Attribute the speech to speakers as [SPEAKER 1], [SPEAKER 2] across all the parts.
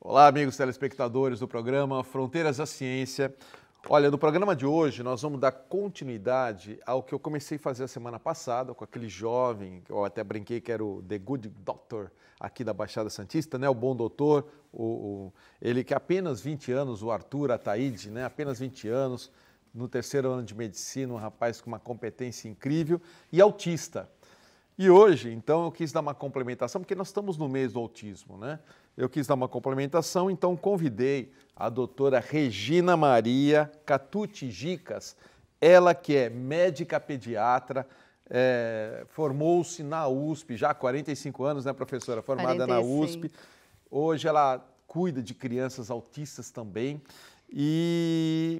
[SPEAKER 1] Olá, amigos telespectadores do programa Fronteiras da Ciência. Olha, no programa de hoje nós vamos dar continuidade ao que eu comecei a fazer a semana passada com aquele jovem, que eu até brinquei que era o The Good Doctor aqui da Baixada Santista, né? O bom doutor, ele que apenas 20 anos, o Arthur Ataíde, né? Apenas 20 anos, no terceiro ano de medicina, um rapaz com uma competência incrível e autista. E hoje, então, eu quis dar uma complementação, porque nós estamos no mês do autismo, né? Eu quis dar uma complementação, então convidei a doutora Regina Maria Catucci Gicas, ela que é médica pediatra, formou-se na USP, já há 45 anos, né, professora? Formada
[SPEAKER 2] 45.
[SPEAKER 1] na USP. Hoje ela cuida de crianças autistas também e...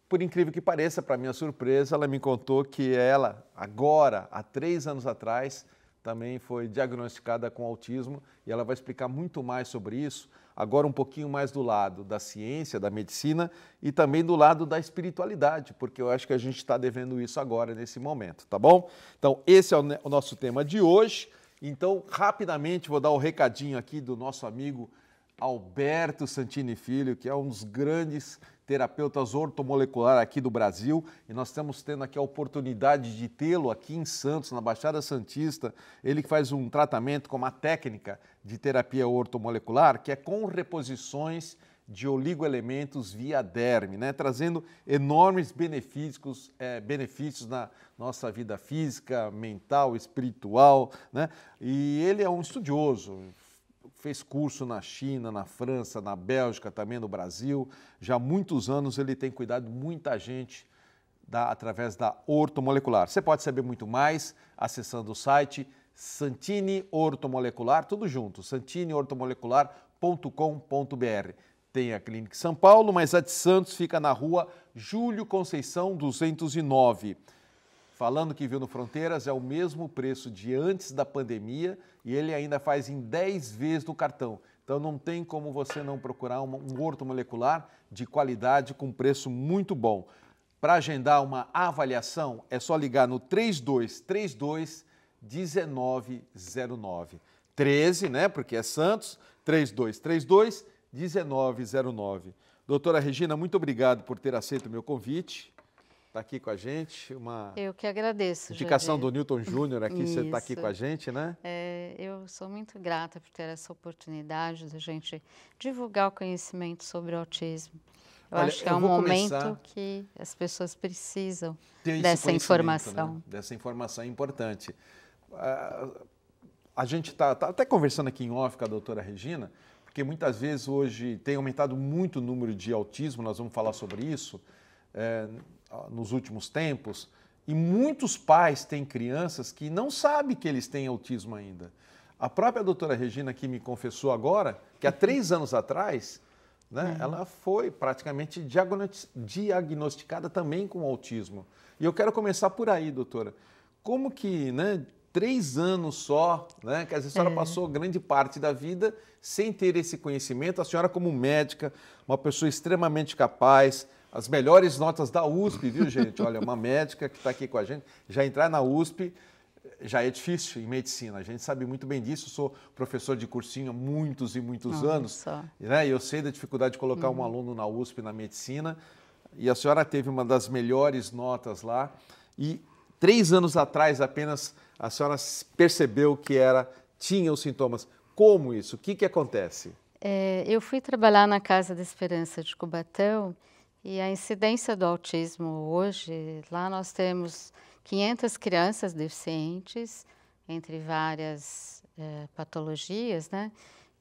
[SPEAKER 1] Por incrível que pareça, para minha surpresa, ela me contou que ela, agora, há 3 anos atrás, também foi diagnosticada com autismo e ela vai explicar muito mais sobre isso, agora um pouquinho mais do lado da ciência, da medicina e também do lado da espiritualidade, porque eu acho que a gente está devendo isso agora, nesse momento, tá bom? Então, esse é o nosso tema de hoje. Então, rapidamente, vou dar o recadinho aqui do nosso amigo Alberto Santini Filho, que é um dos grandes terapeutas ortomolecular aqui do Brasil, e nós estamos tendo aqui a oportunidade de tê-lo aqui em Santos, na Baixada Santista. Ele que faz um tratamento com uma técnica de terapia ortomolecular, que é com reposições de oligoelementos via derme, né? Trazendo enormes benefícios na nossa vida física, mental, espiritual, né? E ele é um estudioso, fez curso na China, na França, na Bélgica, também no Brasil. Já há muitos anos ele tem cuidado de muita gente através da ortomolecular. Você pode saber muito mais acessando o site Santini Ortomolecular, tudo junto, santiniortomolecular.com.br. Tem a Clínica São Paulo, mas a de Santos fica na rua Júlio Conceição 209. Falando que viu no Fronteiras, é o mesmo preço de antes da pandemia e ele ainda faz em 10 vezes no cartão. Então não tem como você não procurar um ortomolecular de qualidade com preço muito bom. Para agendar uma avaliação, é só ligar no 3232-1909. 13, né? Porque é Santos, 3232-1909. Doutora Regina, muito obrigado por ter aceito o meu convite. Está aqui com a gente,
[SPEAKER 2] Eu que agradeço,
[SPEAKER 1] indicação
[SPEAKER 2] Jandir.
[SPEAKER 1] do Newton Júnior aqui,
[SPEAKER 2] Isso.
[SPEAKER 1] você está aqui com a gente, né?
[SPEAKER 2] Eu sou muito grata por ter essa oportunidade de a gente divulgar o conhecimento sobre o autismo. Eu acho que é um momento que as pessoas precisam dessa informação.
[SPEAKER 1] Né? Dessa informação importante. A gente está até conversando aqui em off com a doutora Regina, porque muitas vezes hoje tem aumentado muito o número de autismo, nós vamos falar sobre isso, nos últimos tempos, e muitos pais têm crianças que não sabem que eles têm autismo ainda. A própria doutora Regina aqui me confessou agora que há 3 anos atrás, né, ela foi praticamente diagnosticada também com autismo. E eu quero começar por aí, doutora. Como que, né, 3 anos só, né, que a senhora passou grande parte da vida sem ter esse conhecimento, a senhora como médica, uma pessoa extremamente capaz, as melhores notas da USP, viu, gente? Olha, uma médica que está aqui com a gente, já entrar na USP já é difícil em medicina, a gente sabe muito bem disso, sou professor de cursinho há muitos e muitos anos, né? E eu sei da dificuldade de colocar um aluno na USP na medicina, e a senhora teve uma das melhores notas lá, e 3 anos atrás apenas a senhora percebeu que tinha os sintomas. Como isso? O que acontece?
[SPEAKER 2] Eu fui trabalhar na Casa da Esperança de Cubatão, e a incidência do autismo hoje, lá nós temos 500 crianças deficientes, entre várias patologias, né?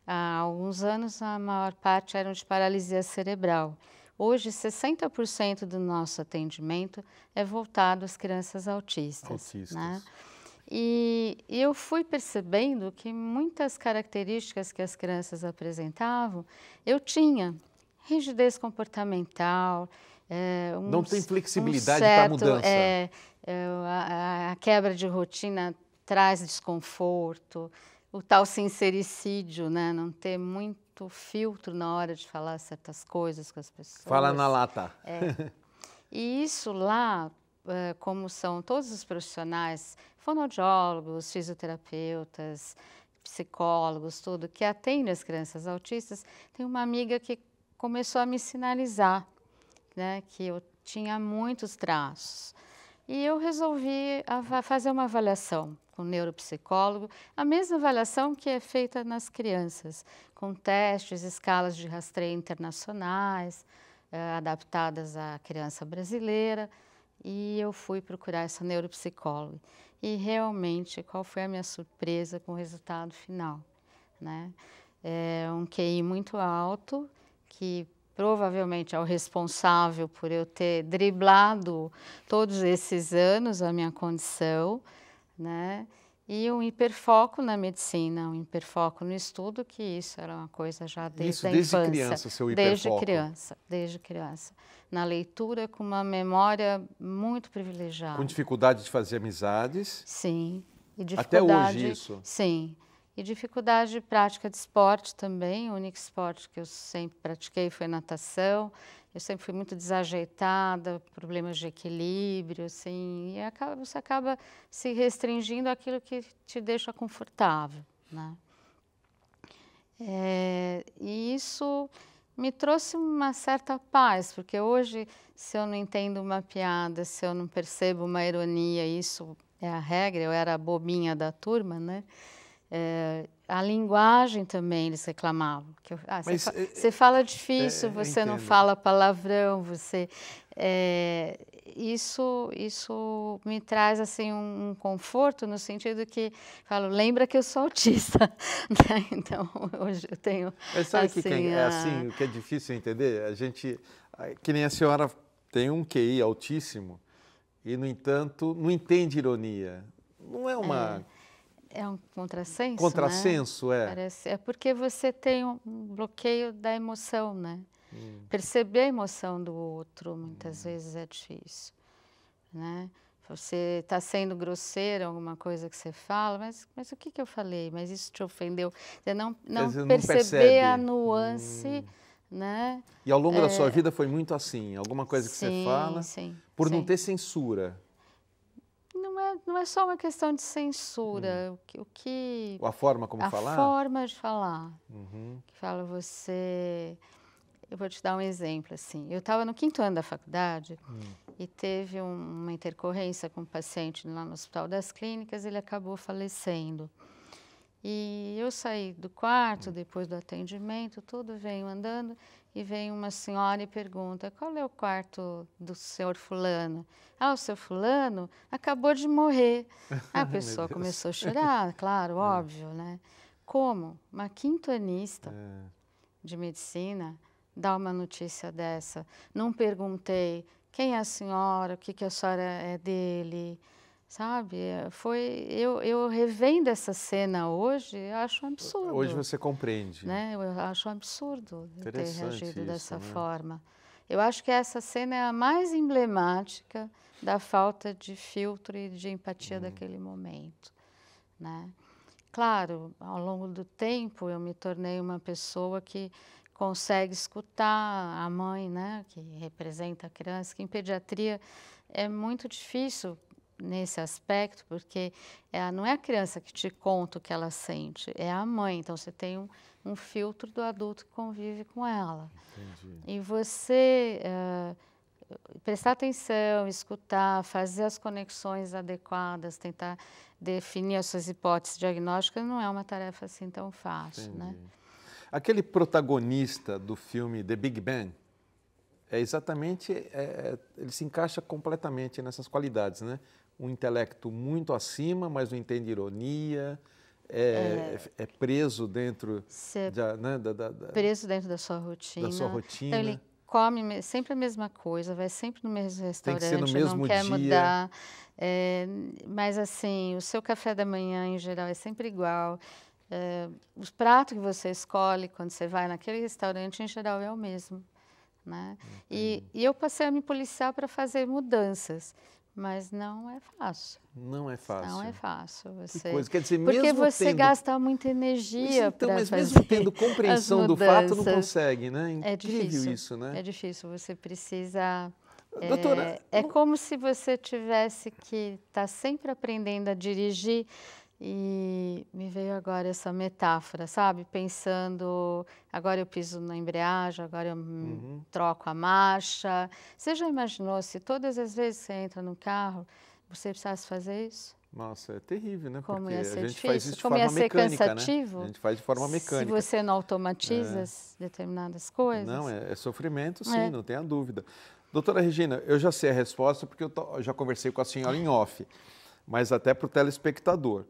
[SPEAKER 2] Há alguns anos a maior parte eram de paralisia cerebral. Hoje 60% do nosso atendimento é voltado às crianças autistas. Né? E eu fui percebendo que muitas características que as crianças apresentavam, eu tinha. Rigidez comportamental,
[SPEAKER 1] não tem flexibilidade para mudança.
[SPEAKER 2] A quebra de rotina traz desconforto, o tal sincericídio, né? Não ter muito filtro na hora de falar certas coisas com as pessoas.
[SPEAKER 1] Fala na lata.
[SPEAKER 2] E isso lá, como são todos os profissionais, fonoaudiólogos, fisioterapeutas, psicólogos, tudo, que atendem as crianças autistas, tem uma amiga que começou a me sinalizar, né, que eu tinha muitos traços. E eu resolvi fazer uma avaliação com o neuropsicólogo, a mesma avaliação que é feita nas crianças, com testes, escalas de rastreio internacionais, adaptadas à criança brasileira. E eu fui procurar essa neuropsicóloga. E realmente, qual foi a minha surpresa com o resultado final, né? É um QI muito alto, que provavelmente é o responsável por eu ter driblado todos esses anos a minha condição, né? E um hiperfoco na medicina, um hiperfoco no estudo, que isso era uma coisa já desde a infância.
[SPEAKER 1] Desde criança, seu hiperfoco?
[SPEAKER 2] Desde criança. Na leitura, com uma memória muito privilegiada.
[SPEAKER 1] Com dificuldade de fazer amizades?
[SPEAKER 2] Sim. E dificuldade,
[SPEAKER 1] até hoje isso?
[SPEAKER 2] Sim. E dificuldade de prática de esporte também. O único esporte que eu sempre pratiquei foi natação. Eu sempre fui muito desajeitada, problemas de equilíbrio, assim, e você acaba se restringindo àquilo que te deixa confortável, né? E isso me trouxe uma certa paz, porque hoje, se eu não entendo uma piada, se eu não percebo uma ironia, isso é a regra, eu era a bobinha da turma, né? A linguagem também eles reclamavam. Você fala difícil, você não fala palavrão, isso me traz assim um conforto no sentido que falo, lembra que eu sou autista, né? Então hoje eu tenho.
[SPEAKER 1] Mas sabe assim, o que é difícil entender? A gente, que nem a senhora tem um QI altíssimo e no entanto não entende ironia. Não é uma
[SPEAKER 2] É um contrassenso,
[SPEAKER 1] contrassenso,
[SPEAKER 2] né?
[SPEAKER 1] é.
[SPEAKER 2] Parece, é porque você tem um bloqueio da emoção, né? Perceber a emoção do outro muitas vezes é difícil, né? Você está sendo grosseiro em alguma coisa que você fala, mas o que eu falei? Mas isso te ofendeu? Você não perceber a nuance, né?
[SPEAKER 1] E ao longo da sua vida foi muito assim? Alguma coisa que você fala, por não ter censura?
[SPEAKER 2] Não é só uma questão de censura,
[SPEAKER 1] a forma como falar?
[SPEAKER 2] A forma de falar. Que fala você... Eu vou te dar um exemplo, assim. Eu estava no 5º ano da faculdade e teve uma intercorrência com um paciente lá no Hospital das Clínicas, ele acabou falecendo. E eu saí do quarto, depois do atendimento, tudo, venho andando, e vem uma senhora e pergunta, qual é o quarto do senhor fulano? Ah, o seu fulano acabou de morrer. A pessoa começou a chorar, claro, óbvio, né? Como uma quintoanista de medicina dá uma notícia dessa? Não perguntei quem é a senhora, o que a senhora é dele, sabe? Eu revendo essa cena hoje, eu acho um absurdo.
[SPEAKER 1] Hoje você compreende.
[SPEAKER 2] Né? Eu acho um absurdo ter reagido dessa
[SPEAKER 1] né?
[SPEAKER 2] forma. Eu acho que essa cena é a mais emblemática da falta de filtro e de empatia daquele momento, né? Claro, ao longo do tempo eu me tornei uma pessoa que consegue escutar a mãe, né, que representa a criança, que em pediatria é muito difícil nesse aspecto, porque não é a criança que te conta o que ela sente, é a mãe. Então, você tem um filtro do adulto que convive com ela.
[SPEAKER 1] Entendi.
[SPEAKER 2] E você prestar atenção, escutar, fazer as conexões adequadas, tentar definir as suas hipóteses diagnósticas, não é uma tarefa assim tão fácil, né?
[SPEAKER 1] Aquele protagonista do filme The Big Bang, ele se encaixa completamente nessas qualidades, né? Um intelecto muito acima, mas não entende ironia, é preso dentro
[SPEAKER 2] preso dentro da sua rotina. Então ele come sempre a mesma coisa, vai sempre no mesmo restaurante,
[SPEAKER 1] tem que ser no mesmo
[SPEAKER 2] não quer
[SPEAKER 1] dia.
[SPEAKER 2] mudar. Mas assim, o seu café da manhã em geral é sempre igual. Os pratos que você escolhe quando você vai naquele restaurante em geral é o mesmo, né? E eu passei a me policiar para fazer mudanças. Mas não é fácil.
[SPEAKER 1] Não é fácil.
[SPEAKER 2] Não é fácil.
[SPEAKER 1] Que coisa. Quer dizer,
[SPEAKER 2] porque
[SPEAKER 1] mesmo
[SPEAKER 2] você gasta muita energia para fazer.
[SPEAKER 1] Mas mesmo tendo compreensão do fato, não consegue, né? Incrível isso, né?
[SPEAKER 2] É difícil. Você precisa...
[SPEAKER 1] Doutora...
[SPEAKER 2] É como se você tivesse que estar sempre aprendendo a dirigir E me veio agora essa metáfora, sabe? Pensando, agora eu piso na embreagem, agora eu troco a marcha. Você já imaginou se todas as vezes que você entra no carro, você precisasse fazer isso?
[SPEAKER 1] Nossa, é terrível, né?
[SPEAKER 2] Como
[SPEAKER 1] Porque
[SPEAKER 2] ia
[SPEAKER 1] a
[SPEAKER 2] ser
[SPEAKER 1] gente faz
[SPEAKER 2] difícil?
[SPEAKER 1] isso de
[SPEAKER 2] Como ia
[SPEAKER 1] forma
[SPEAKER 2] ser
[SPEAKER 1] mecânica, né?
[SPEAKER 2] cansativo?
[SPEAKER 1] A gente faz de forma
[SPEAKER 2] Se
[SPEAKER 1] mecânica.
[SPEAKER 2] você não automatiza determinadas coisas?
[SPEAKER 1] Não, é sofrimento, sim,
[SPEAKER 2] É.
[SPEAKER 1] não tenha dúvida. Doutora Regina, eu já sei a resposta porque eu já conversei com a senhora em off, mas até para o telespectador.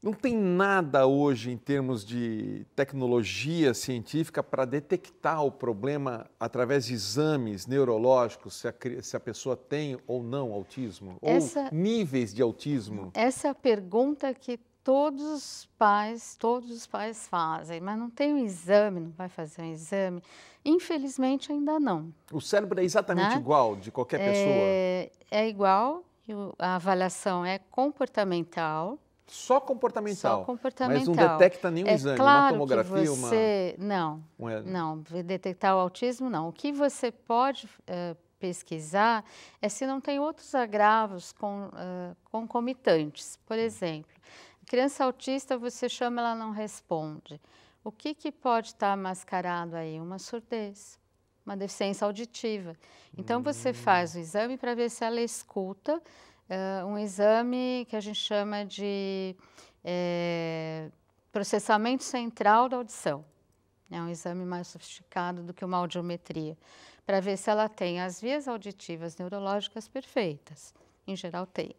[SPEAKER 1] Não tem nada hoje em termos de tecnologia científica para detectar o problema através de exames neurológicos, se a pessoa tem ou não autismo, ou níveis de autismo?
[SPEAKER 2] Essa é a pergunta que todos os pais fazem, mas não tem um exame, não vai fazer um exame? Infelizmente ainda não.
[SPEAKER 1] O cérebro é exatamente
[SPEAKER 2] Né?
[SPEAKER 1] igual de qualquer pessoa?
[SPEAKER 2] É igual, a avaliação é comportamental.
[SPEAKER 1] Só comportamental,
[SPEAKER 2] Só comportamental.
[SPEAKER 1] mas não detecta nenhum exame,
[SPEAKER 2] claro
[SPEAKER 1] uma tomografia,
[SPEAKER 2] que você... Não, detectar o autismo não. O que você pode pesquisar é se não tem outros agravos concomitantes. Por exemplo, criança autista, você chama, ela não responde. O que pode estar mascarado aí? Uma surdez, uma deficiência auditiva. Então, você faz o exame para ver se ela escuta, um exame que a gente chama de processamento central da audição. É um exame mais sofisticado do que uma audiometria, para ver se ela tem as vias auditivas neurológicas perfeitas. Em geral tem,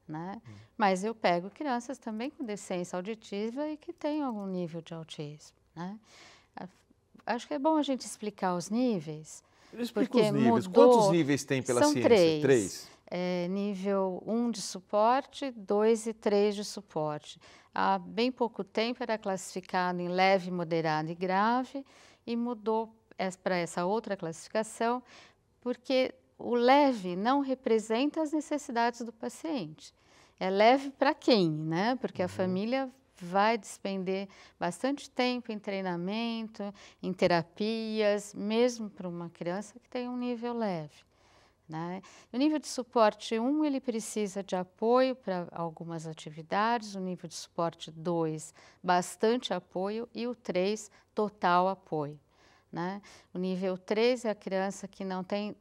[SPEAKER 2] né? Mas eu pego crianças também com deficiência auditiva e que têm algum nível de autismo, né? Acho que é bom a gente explicar os níveis.
[SPEAKER 1] Explica os níveis. Quantos níveis tem pela ciência?
[SPEAKER 2] São
[SPEAKER 1] 3.
[SPEAKER 2] Nível 1 de suporte, 2 e 3 de suporte. Há bem pouco tempo era classificado em leve, moderado e grave e mudou para essa outra classificação, porque o leve não representa as necessidades do paciente. É leve para quem, né? Porque a família vai despender bastante tempo em treinamento, em terapias, mesmo para uma criança que tem um nível leve. Né? O nível de suporte 1, ele precisa de apoio para algumas atividades, o nível de suporte 2, bastante apoio, e o 3, total apoio. Né? O nível 3 é a criança que não tem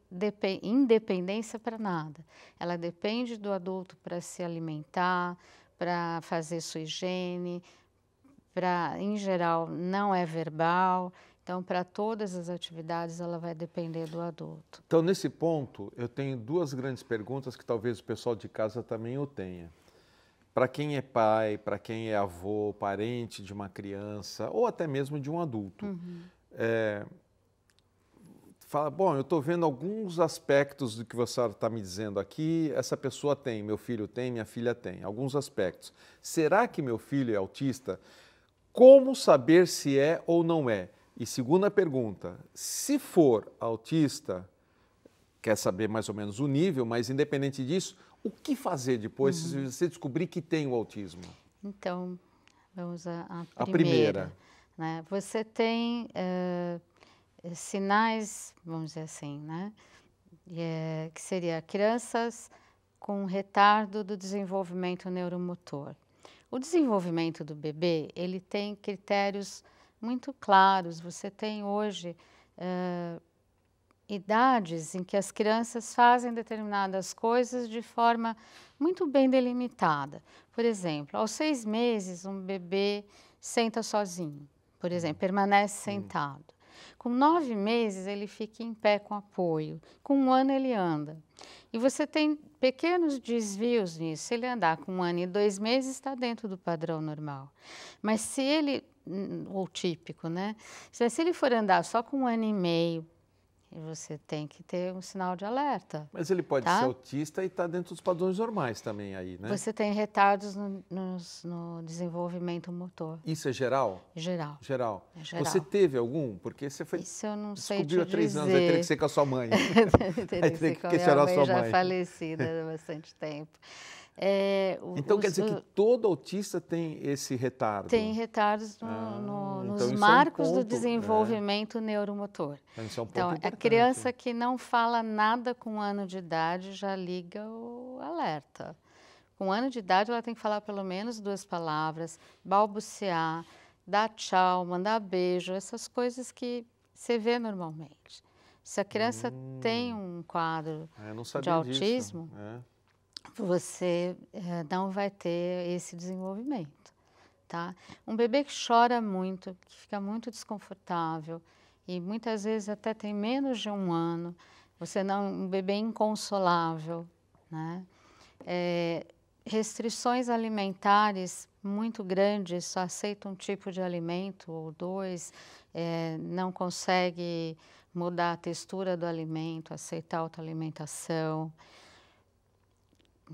[SPEAKER 2] independência para nada. Ela depende do adulto para se alimentar, para fazer sua higiene, em geral, não é verbal. Então, para todas as atividades, ela vai depender do adulto.
[SPEAKER 1] Então, nesse ponto, eu tenho duas grandes perguntas que talvez o pessoal de casa também o tenha. Para quem é pai, para quem é avô, parente de uma criança, ou até mesmo de um adulto, fala, bom, eu estou vendo alguns aspectos do que você está me dizendo aqui, essa pessoa tem, meu filho tem, minha filha tem, alguns aspectos. Será que meu filho é autista? Como saber se é ou não é? E segunda pergunta, se for autista, quer saber mais ou menos o nível, mas independente disso, o que fazer depois se você descobrir que tem o autismo?
[SPEAKER 2] Então, vamos à primeira. Né? Você tem sinais, vamos dizer assim, né? Que seria crianças com retardo do desenvolvimento neuromotor. O desenvolvimento do bebê, ele tem critérios muito claros. Você tem hoje idades em que as crianças fazem determinadas coisas de forma muito bem delimitada. Por exemplo, aos 6 meses, um bebê senta sozinho, por exemplo, permanece sentado. Com 9 meses, ele fica em pé com apoio. Com 1 ano, ele anda. E você tem pequenos desvios nisso. Se ele andar com 1 ano e 2 meses, está dentro do padrão normal. Mas se ele, ou típico, né? Se ele for andar só com 1 ano e meio, você tem que ter um sinal de alerta.
[SPEAKER 1] Mas ele pode ser autista e estar dentro dos padrões normais também aí, né?
[SPEAKER 2] Você tem retardos no desenvolvimento motor.
[SPEAKER 1] Isso é geral?
[SPEAKER 2] Geral.
[SPEAKER 1] Geral.
[SPEAKER 2] É geral.
[SPEAKER 1] Você teve algum? Porque você foi...
[SPEAKER 2] Isso eu não sei te
[SPEAKER 1] descobriu há 3 anos, vai ter que ser com a sua mãe.
[SPEAKER 2] Vai ter que questionar a sua mãe. Já falecida há bastante tempo.
[SPEAKER 1] Então quer dizer que todo autista tem esse retardo?
[SPEAKER 2] Tem retardos nos marcos do desenvolvimento neuromotor.
[SPEAKER 1] Então, isso é um ponto
[SPEAKER 2] então
[SPEAKER 1] importante.
[SPEAKER 2] A criança que não fala nada com 1 ano de idade já liga o alerta. Com 1 ano de idade, ela tem que falar pelo menos 2 palavras, balbuciar, dar tchau, mandar beijo, essas coisas que você vê normalmente. Se a criança tem um quadro
[SPEAKER 1] Eu não
[SPEAKER 2] de
[SPEAKER 1] sabia disso.
[SPEAKER 2] autismo, você não vai ter esse desenvolvimento, tá? Um bebê que chora muito, que fica muito desconfortável e muitas vezes até tem menos de 1 ano, um bebê inconsolável, né? Restrições alimentares muito grandes, só aceita um tipo de alimento ou 2, não consegue mudar a textura do alimento, aceitar outra alimentação.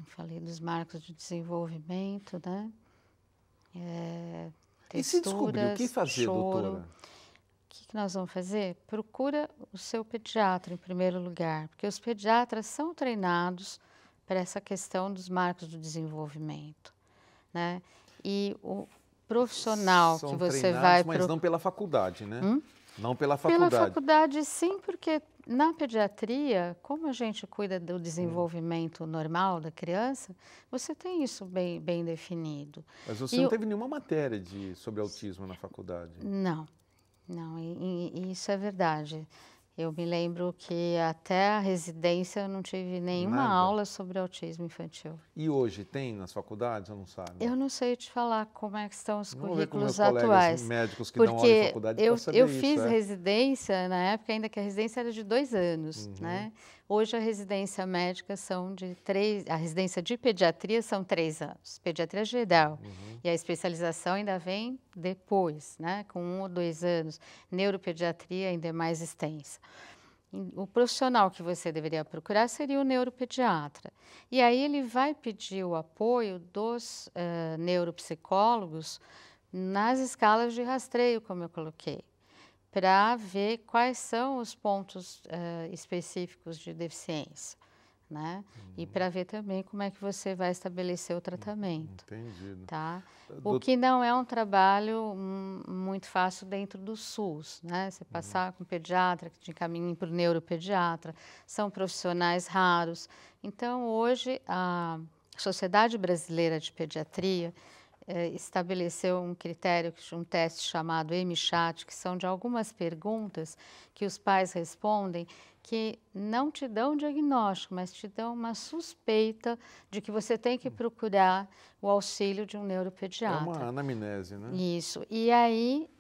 [SPEAKER 2] Falei dos marcos de desenvolvimento, né?
[SPEAKER 1] E se descobrir, o que fazer,
[SPEAKER 2] choro.
[SPEAKER 1] doutora?
[SPEAKER 2] O que nós vamos fazer? Procura o seu pediatra em primeiro lugar, porque os pediatras são treinados para essa questão dos marcos do desenvolvimento, né? E o profissional que você vai...
[SPEAKER 1] Mas não pela faculdade, né? Não pela
[SPEAKER 2] Pela
[SPEAKER 1] faculdade.
[SPEAKER 2] faculdade, sim, porque na pediatria, como a gente cuida do desenvolvimento normal da criança, você tem isso bem definido.
[SPEAKER 1] Mas você não teve nenhuma matéria sobre autismo na faculdade?
[SPEAKER 2] Não, e isso é verdade. Eu me lembro que até a residência eu não tive nenhuma aula sobre autismo infantil.
[SPEAKER 1] E hoje tem nas faculdades ou não sabe?
[SPEAKER 2] Eu não sei te falar como é que estão os
[SPEAKER 1] Vamos ver com meus
[SPEAKER 2] currículos atuais.
[SPEAKER 1] colegas médicos que dão aula em faculdade para saber
[SPEAKER 2] eu
[SPEAKER 1] isso,
[SPEAKER 2] fiz residência na época ainda que a residência era de 2 anos, né? Hoje a residência médica são de 3, a residência de pediatria são 3 anos, pediatria geral. E a especialização ainda vem depois, né? Com 1 ou 2 anos. Neuropediatria ainda é mais extensa. O profissional que você deveria procurar seria o neuropediatra. E aí ele vai pedir o apoio dos neuropsicólogos nas escalas de rastreio, como eu coloquei, para ver quais são os pontos específicos de deficiência, né? E para ver também como é que você vai estabelecer o tratamento.
[SPEAKER 1] Entendido.
[SPEAKER 2] Tá? O que não é um trabalho muito fácil dentro do SUS, né? Você passar com um pediatra que te encaminha para o neuropediatra, são profissionais raros. Então, hoje, a Sociedade Brasileira de Pediatria estabeleceu um critério, um teste chamado MCHAT, que são de algumas perguntas que os pais respondem que não te dão diagnóstico, mas te dão uma suspeita de que você tem que procurar o auxílio de um neuropediatra.
[SPEAKER 1] É uma anamnese, né?
[SPEAKER 2] Isso. E aí,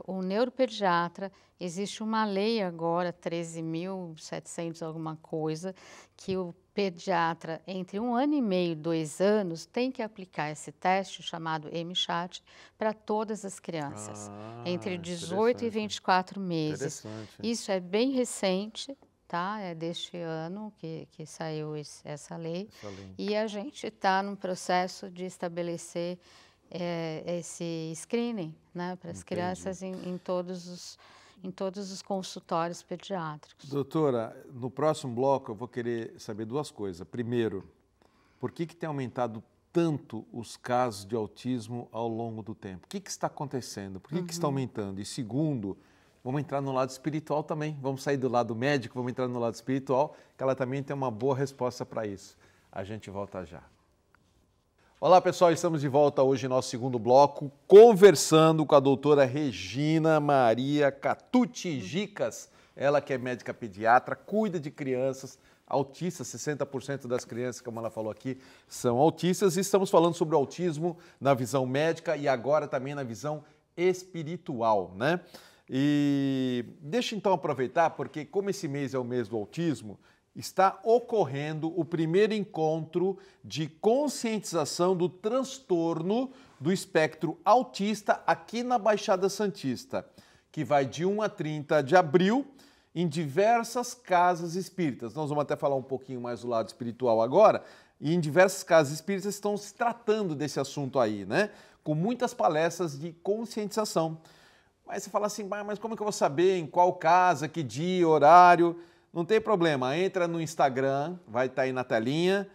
[SPEAKER 2] o neuropediatra, existe uma lei agora, 13.700 alguma coisa, que o pediatra, entre 1 ano e meio, 2 anos, tem que aplicar esse teste chamado MCHAT para todas as crianças, entre 18 e 24 meses. Isso é bem recente, tá? É deste ano que saiu essa lei. E a gente está num processo de estabelecer esse screening, né, para as crianças em todos os consultórios pediátricos.
[SPEAKER 1] Doutora, no próximo bloco eu vou querer saber 2 coisas. Primeiro, por que tem aumentado tanto os casos de autismo ao longo do tempo? O que está acontecendo? Por que está aumentando? E segundo, vamos entrar no lado espiritual também. Vamos sair do lado médico, vamos entrar no lado espiritual, que ela também tem uma boa resposta para isso. A gente volta já. Olá pessoal, estamos de volta hoje no nosso segundo bloco, conversando com a doutora Regina Maria Catucci Gicas, ela que é médica pediatra, cuida de crianças autistas, 60% das crianças, como ela falou aqui, são autistas, e estamos falando sobre o autismo na visão médica e agora também na visão espiritual, né? E deixa então aproveitar, porque como esse mês é o mês do autismo, está ocorrendo o primeiro encontro de conscientização do transtorno do espectro autista aqui na Baixada Santista, que vai de 1 a 30 de abril em diversas casas espíritas. Nós vamos até falar um pouquinho mais do lado espiritual agora, e em diversas casas espíritas estão se tratando desse assunto aí, né? Com muitas palestras de conscientização. Mas você fala assim, mas como é que eu vou saber em qual casa, que dia, horário? Não tem problema, entra no Instagram, vai estar aí na telinha,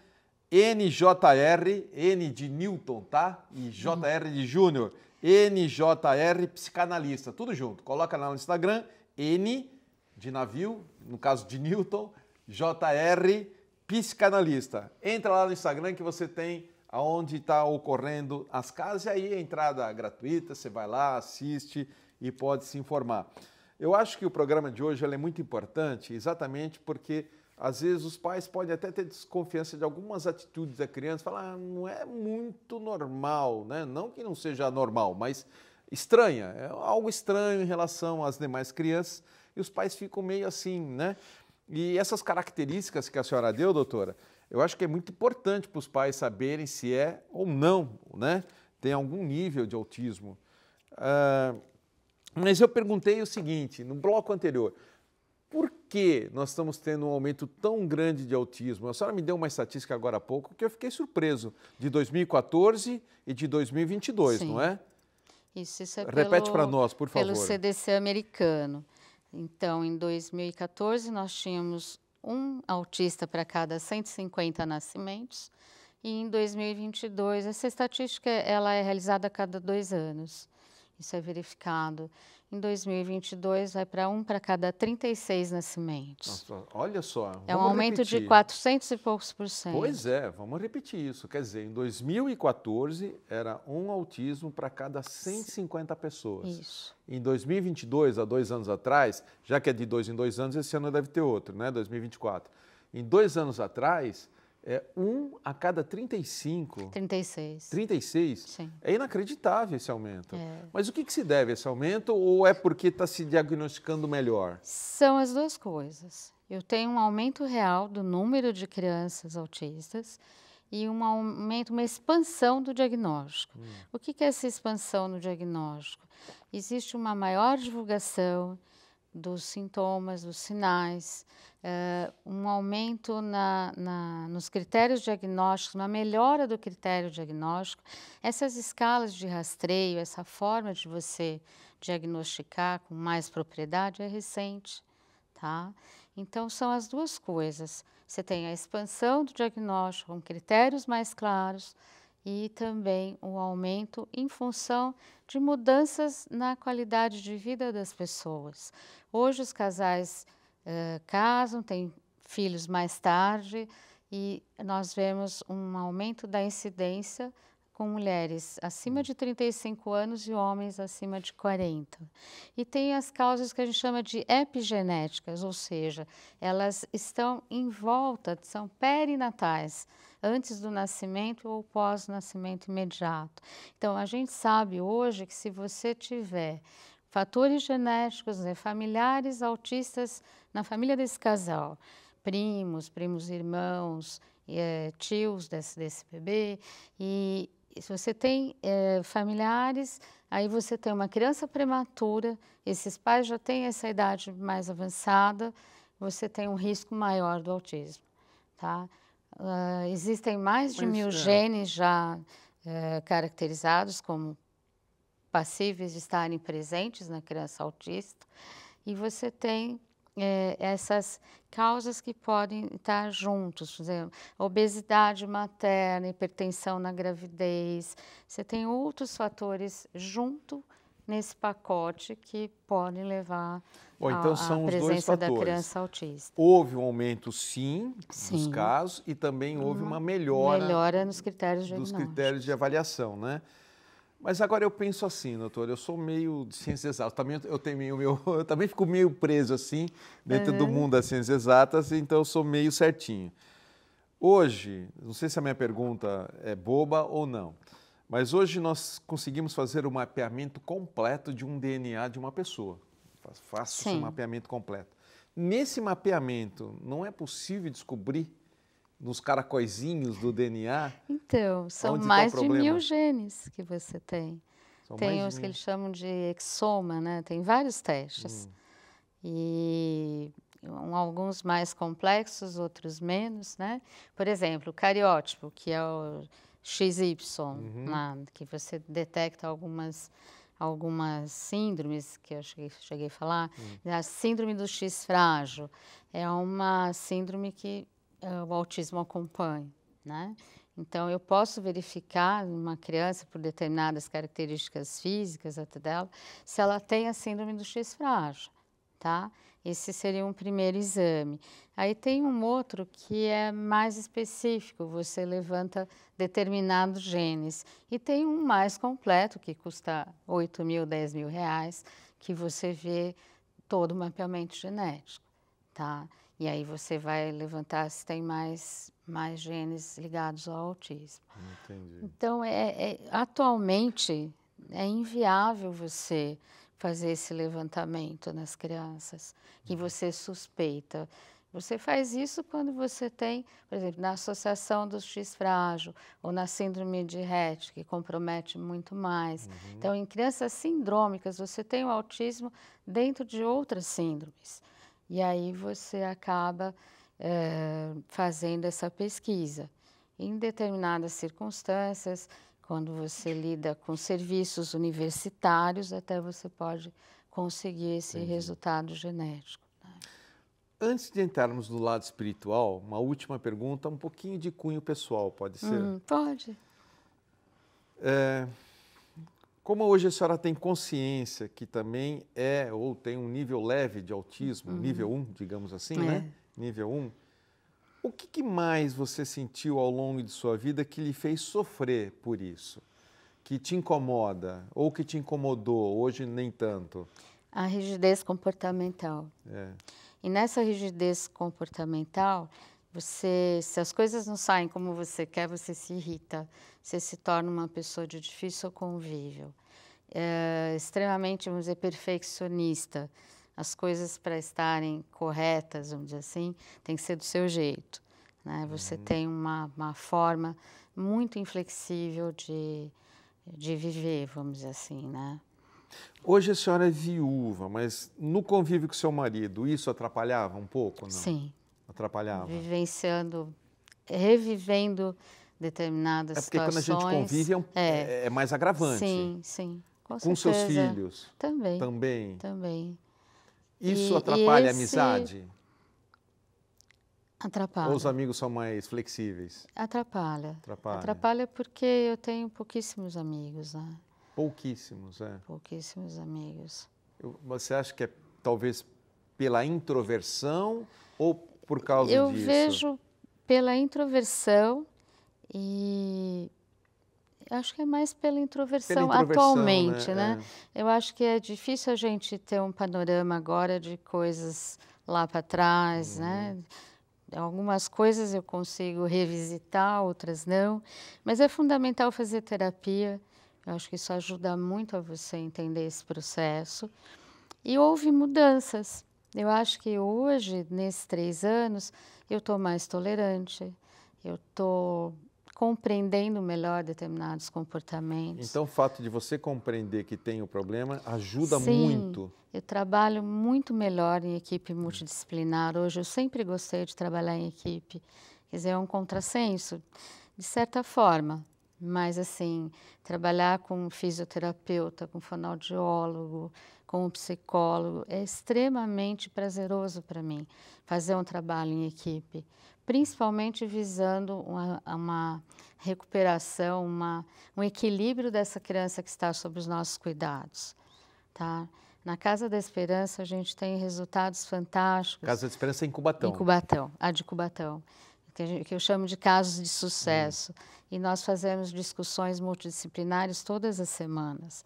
[SPEAKER 1] NJR, N de Newton, tá? E JR de Júnior, NJR Psicanalista, tudo junto. Coloca lá no Instagram, N de navio, no caso de Newton, JR Psicanalista. Entra lá no Instagram que você tem aonde está ocorrendo as casas, e aí a entrada gratuita, você vai lá, assiste e pode se informar. Eu acho que o programa de hoje é muito importante exatamente porque, às vezes, os pais podem até ter desconfiança de algumas atitudes da criança, falar, não é muito normal, né? Não que não seja normal, mas estranha, é algo estranho em relação às demais crianças, e os pais ficam meio assim, né? E essas características que a senhora deu, doutora, eu acho que é muito importante para os pais saberem se é ou não, né? Tem algum nível de autismo. Mas eu perguntei o seguinte, no bloco anterior, por que nós estamos tendo um aumento tão grande de autismo? A senhora me deu uma estatística agora há pouco que eu fiquei surpreso, de 2014 e de 2022,
[SPEAKER 2] Sim.
[SPEAKER 1] não é?
[SPEAKER 2] Isso é
[SPEAKER 1] Repete para nós, por favor.
[SPEAKER 2] pelo CDC americano. Então, em 2014, nós tínhamos um autista para cada 150 nascimentos, e em 2022, essa estatística ela é realizada a cada 2 anos. Isso é verificado. Em 2022, vai para 1 para cada 36 nascimentos.
[SPEAKER 1] Nossa, olha só,
[SPEAKER 2] É um
[SPEAKER 1] vamos
[SPEAKER 2] aumento
[SPEAKER 1] repetir.
[SPEAKER 2] de 400 e poucos %.
[SPEAKER 1] Pois é, vamos repetir isso. Quer dizer, em 2014 era um autismo para cada 150 pessoas.
[SPEAKER 2] Isso.
[SPEAKER 1] Em 2022, há 2 anos atrás, já que é de 2 em 2 anos, esse ano deve ter outro, né? 2024. Em 2 anos atrás, é 1 a cada 35.
[SPEAKER 2] 36.
[SPEAKER 1] 36?
[SPEAKER 2] Sim.
[SPEAKER 1] É inacreditável esse aumento.
[SPEAKER 2] É.
[SPEAKER 1] Mas o que se deve a esse aumento, ou é porque está se diagnosticando melhor?
[SPEAKER 2] São as duas coisas. Eu tenho um aumento real do número de crianças autistas e um aumento, uma expansão do diagnóstico. O que é essa expansão no diagnóstico? Existe uma maior divulgação dos sintomas, dos sinais, um aumento nos critérios diagnósticos, uma melhora do critério diagnóstico. Essas escalas de rastreio, essa forma de você diagnosticar com mais propriedade é recente, tá? Então, são as duas coisas. Você tem a expansão do diagnóstico com critérios mais claros e também o aumento em função de mudanças na qualidade de vida das pessoas. Hoje os casais casam, têm filhos mais tarde e nós vemos um aumento da incidência com mulheres acima de 35 anos e homens acima de 40. E tem as causas que a gente chama de epigenéticas, ou seja, elas estão em volta, são perinatais, antes do nascimento ou pós-nascimento imediato. Então, a gente sabe hoje que se você tiver fatores genéticos, né, familiares autistas na família desse casal, primos irmãos, tios desse bebê, e se você tem familiares, aí você tem uma criança prematura, esses pais já têm essa idade mais avançada, você tem um risco maior do autismo, tá? Existem mais de 1000 genes já caracterizados como passíveis de estarem presentes na criança autista, e você tem essas causas que podem estar juntos, por exemplo, obesidade materna, hipertensão na gravidez. Você tem outros fatores junto nesse pacote que podem levar
[SPEAKER 1] então
[SPEAKER 2] à presença da criança autista.
[SPEAKER 1] Houve um aumento, sim, dos casos, e também houve uma melhora
[SPEAKER 2] nos critérios
[SPEAKER 1] dos critérios de avaliação, né? Mas agora eu penso assim, doutor, eu sou meio de ciências exatas, eu também fico meio preso assim, dentro do mundo das ciências exatas, então eu sou meio certinho. Hoje, não sei se a minha pergunta é boba ou não, mas hoje nós conseguimos fazer o mapeamento completo de um DNA de uma pessoa. Faço esse mapeamento completo. Nesse mapeamento, não é possível descobrir nos caracóizinhos do DNA?
[SPEAKER 2] Então, são mais de 1000 genes que você tem. Tem os que eles chamam de exoma, né? Tem vários testes. E alguns mais complexos, outros menos, né? Por exemplo, o cariótipo, que é o XY, que você detecta algumas síndromes, que eu cheguei a falar. A síndrome do X frágil é uma síndrome que o autismo acompanha, né? Então, eu posso verificar numa criança, por determinadas características físicas até dela, se ela tem a síndrome do X frágil, tá? Esse seria um primeiro exame. Aí tem um outro que é mais específico, você levanta determinados genes. E tem um mais completo, que custa 8 mil, 10 mil reais, que você vê todo o mapeamento genético, tá? E aí você vai levantar se tem mais genes ligados ao autismo.
[SPEAKER 1] Entendi.
[SPEAKER 2] Então, atualmente, é inviável você fazer esse levantamento nas crianças que você suspeita. Você faz isso quando você tem, por exemplo, na associação do X frágil ou na síndrome de Rett, que compromete muito mais. Então, em crianças sindrômicas, você tem o autismo dentro de outras síndromes. E aí você acaba fazendo essa pesquisa. Em determinadas circunstâncias, quando você lida com serviços universitários, até você pode conseguir esse resultado genético.
[SPEAKER 1] Antes de entrarmos no lado espiritual, uma última pergunta, um pouquinho de cunho pessoal, pode ser?
[SPEAKER 2] Pode.
[SPEAKER 1] Como hoje a senhora tem consciência que também é ou tem um nível leve de autismo, nível 1, digamos assim, né? Nível 1. O que mais você sentiu ao longo de sua vida que lhe fez sofrer por isso? Que te incomoda ou que te incomodou, hoje nem tanto?
[SPEAKER 2] A rigidez comportamental. E nessa rigidez comportamental, se as coisas não saem como você quer, você se irrita, você se torna uma pessoa de difícil convívio, extremamente, vamos dizer, perfeccionista. As coisas para estarem corretas, vamos dizer assim, tem que ser do seu jeito, né? Você tem uma forma muito inflexível de viver, vamos dizer assim, né?
[SPEAKER 1] Hoje a senhora é viúva, mas no convívio com seu marido, isso atrapalhava um pouco, não?
[SPEAKER 2] Sim.
[SPEAKER 1] Atrapalhava?
[SPEAKER 2] Revivendo determinadas situações.
[SPEAKER 1] Porque quando a gente convive é mais agravante.
[SPEAKER 2] Sim, sim, com
[SPEAKER 1] certeza. Com seus filhos?
[SPEAKER 2] Também.
[SPEAKER 1] Também. Isso atrapalha a amizade?
[SPEAKER 2] Atrapalha.
[SPEAKER 1] Ou os amigos são mais flexíveis?
[SPEAKER 2] Atrapalha. Atrapalha porque eu tenho pouquíssimos amigos, né?
[SPEAKER 1] Pouquíssimos,
[SPEAKER 2] Pouquíssimos amigos.
[SPEAKER 1] Você acha que é talvez pela introversão ou por causa
[SPEAKER 2] disso? Eu vejo pela introversão e acho que é mais pela introversão atualmente, né? Eu acho que é difícil a gente ter um panorama agora de coisas lá para trás, né? Algumas coisas eu consigo revisitar, outras não, mas é fundamental fazer terapia. Eu acho que isso ajuda muito a você entender esse processo. E houve mudanças. Eu acho que hoje, nesses 3 anos, eu estou mais tolerante, eu estou compreendendo melhor determinados comportamentos.
[SPEAKER 1] Então, o fato de você compreender que tem o problema ajuda
[SPEAKER 2] Sim,
[SPEAKER 1] muito.
[SPEAKER 2] Eu trabalho muito melhor em equipe multidisciplinar. Hoje eu sempre gostei de trabalhar em equipe. Quer dizer, é um contrassenso, de certa forma. Mas, assim, trabalhar com um fisioterapeuta, com um fonoaudiólogo, com um psicólogo, é extremamente prazeroso para mim fazer um trabalho em equipe, principalmente visando uma recuperação, um equilíbrio dessa criança que está sob os nossos cuidados, tá? Na Casa da Esperança, a gente tem resultados fantásticos.
[SPEAKER 1] Casa da Esperança é em Cubatão.
[SPEAKER 2] Em Cubatão, a de Cubatão, que eu chamo de casos de sucesso. E nós fazemos discussões multidisciplinares todas as semanas,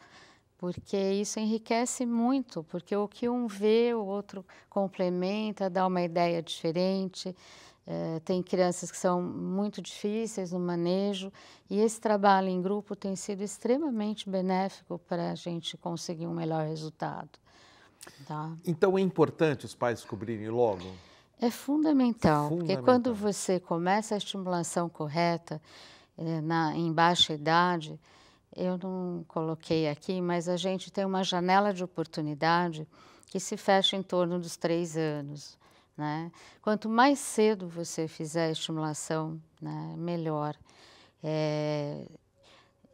[SPEAKER 2] porque isso enriquece muito, porque o que um vê, o outro complementa, dá uma ideia diferente. Tem crianças que são muito difíceis no manejo, e esse trabalho em grupo tem sido extremamente benéfico para a gente conseguir um melhor resultado. Tá?
[SPEAKER 1] Então é importante os pais descobrirem logo?
[SPEAKER 2] É fundamental, porque quando você começa a estimulação correta, em baixa idade, eu não coloquei aqui, mas a gente tem uma janela de oportunidade que se fecha em torno dos 3 anos. Né? Quanto mais cedo você fizer a estimulação, né, melhor.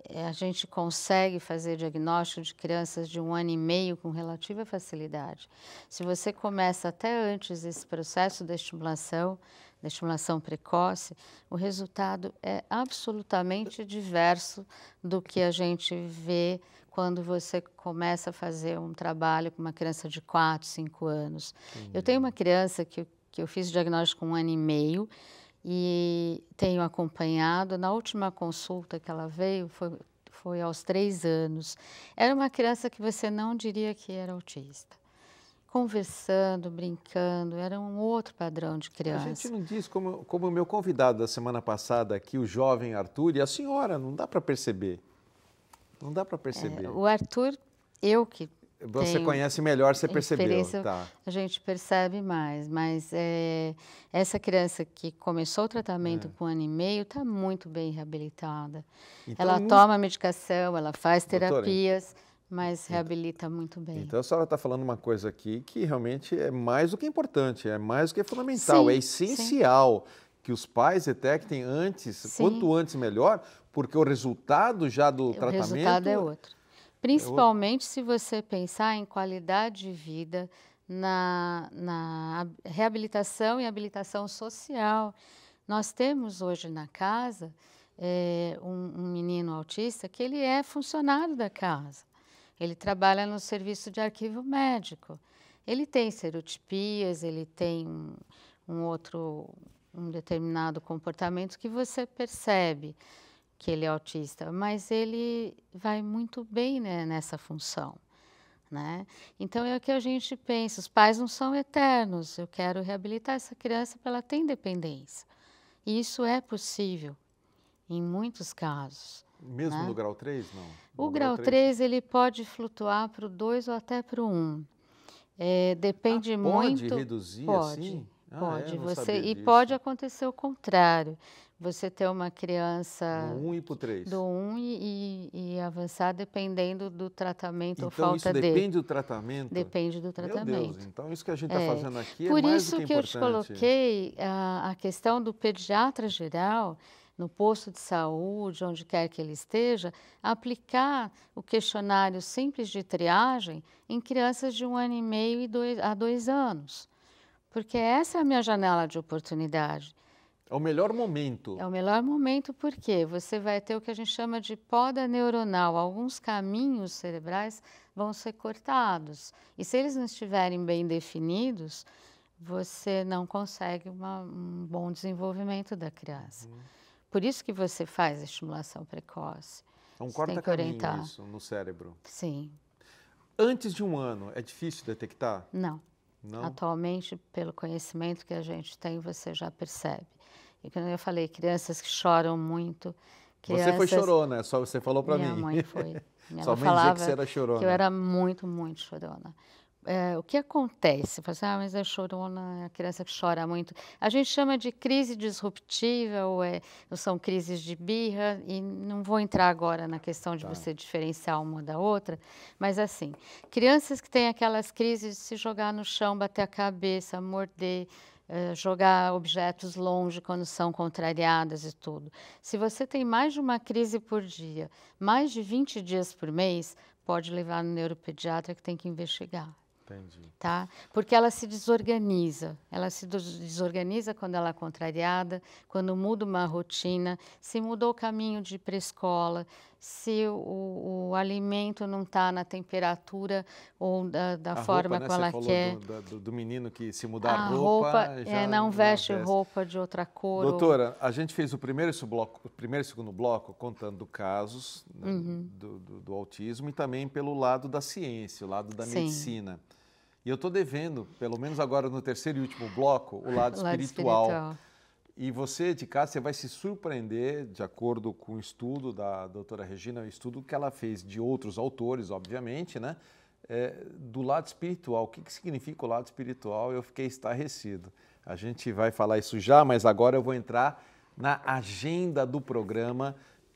[SPEAKER 2] A gente consegue fazer diagnóstico de crianças de 1 ano e meio com relativa facilidade. Se você começa até antes esse processo da estimulação precoce, o resultado é absolutamente diverso do que a gente vê quando você começa a fazer um trabalho com uma criança de 4, 5 anos. Eu tenho uma criança que eu fiz o diagnóstico com 1 ano e meio e tenho acompanhado. Na última consulta que ela veio, foi aos 3 anos. Era uma criança que você não diria que era autista. Conversando, brincando, era um outro padrão de criança.
[SPEAKER 1] A gente não diz, como o meu convidado da semana passada aqui, o jovem Arthur, e a senhora, não dá para perceber. Não dá para perceber.
[SPEAKER 2] O Arthur,
[SPEAKER 1] Você conhece melhor, você percebeu. Tá.
[SPEAKER 2] A gente percebe mais, mas essa criança que começou o tratamento com 1 ano e meio está muito bem reabilitada. Então, ela toma medicação, ela faz terapias, mas reabilita muito bem.
[SPEAKER 1] Então a senhora está falando uma coisa aqui que realmente é mais do que importante, é mais do que fundamental, sim, é essencial que os pais detectem antes, quanto antes melhor, porque o resultado já do tratamento...
[SPEAKER 2] O resultado é outro. Principalmente se você pensar em qualidade de vida, na reabilitação e habilitação social. Nós temos hoje na casa um menino autista que ele é funcionário da casa. Ele trabalha no serviço de arquivo médico. Ele tem serotipias, ele tem um determinado comportamento que você percebe que ele é autista, mas ele vai muito bem, né, nessa função, né? Então é o que a gente pensa, os pais não são eternos, eu quero reabilitar essa criança para ela ter independência. E isso é possível em muitos casos.
[SPEAKER 1] Mesmo no grau 3, não?
[SPEAKER 2] O grau 3 ele pode flutuar para o 2 ou até para o 1. Depende muito...
[SPEAKER 1] Pode reduzir assim?
[SPEAKER 2] Pode. Pode acontecer o contrário. Você ter uma criança...
[SPEAKER 1] Do 1 e para o 3.
[SPEAKER 2] Do 1 e avançar dependendo do tratamento ou falta
[SPEAKER 1] isso depende do tratamento?
[SPEAKER 2] Depende do tratamento.
[SPEAKER 1] Meu Deus, então isso que a gente está fazendo aqui é
[SPEAKER 2] mais do que importante.
[SPEAKER 1] Por isso
[SPEAKER 2] que eu te coloquei a questão do pediatra geral, no posto de saúde, onde quer que ele esteja, aplicar o questionário simples de triagem em crianças de 1 ano e meio a 2 anos. Porque essa é a minha janela de oportunidade.
[SPEAKER 1] É o melhor momento.
[SPEAKER 2] É o melhor momento porque você vai ter o que a gente chama de poda neuronal. Alguns caminhos cerebrais vão ser cortados. E se eles não estiverem bem definidos, você não consegue um bom desenvolvimento da criança. Por isso que você faz a estimulação precoce.
[SPEAKER 1] É um corta-caminho isso no cérebro.
[SPEAKER 2] Sim.
[SPEAKER 1] Antes de 1 ano, é difícil detectar?
[SPEAKER 2] Não. Atualmente, pelo conhecimento que a gente tem, você já percebe. E como eu falei, crianças que choram muito.
[SPEAKER 1] Você foi chorona, só você falou para mim.
[SPEAKER 2] Minha mãe foi.
[SPEAKER 1] Sua mãe dizia que você era chorona.
[SPEAKER 2] Que eu era muito, muito chorona. O que acontece? Você fala assim, mas é chorona, é a criança que chora muito. A gente chama de crise disruptiva ou são crises de birra, e não vou entrar agora na questão de você diferenciar uma da outra, mas assim, crianças que têm aquelas crises de se jogar no chão, bater a cabeça, morder, jogar objetos longe quando são contrariadas e tudo. Se você tem mais de uma crise por dia, mais de 20 dias por mês, pode levar no neuropediatra que tem que investigar.
[SPEAKER 1] Entendi.
[SPEAKER 2] Tá? Porque ela se desorganiza. Ela se desorganiza quando ela é contrariada, quando muda uma rotina, se mudou o caminho de ir para a escola, se o alimento não está na temperatura ou da forma como ela quer.
[SPEAKER 1] Do menino que se mudar a roupa já
[SPEAKER 2] não veste roupa de outra cor.
[SPEAKER 1] Doutora, a gente fez o primeiro e segundo bloco contando casos do autismo e também pelo lado da ciência, o lado da medicina. E eu estou devendo, pelo menos agora no terceiro e último bloco, o lado espiritual. E você, de casa, você vai se surpreender, de acordo com o estudo da doutora Regina, o estudo que ela fez de outros autores, obviamente, né? Do lado espiritual. O que significa o lado espiritual? Eu fiquei estarrecido. A gente vai falar isso já, mas agora eu vou entrar na agenda do programa.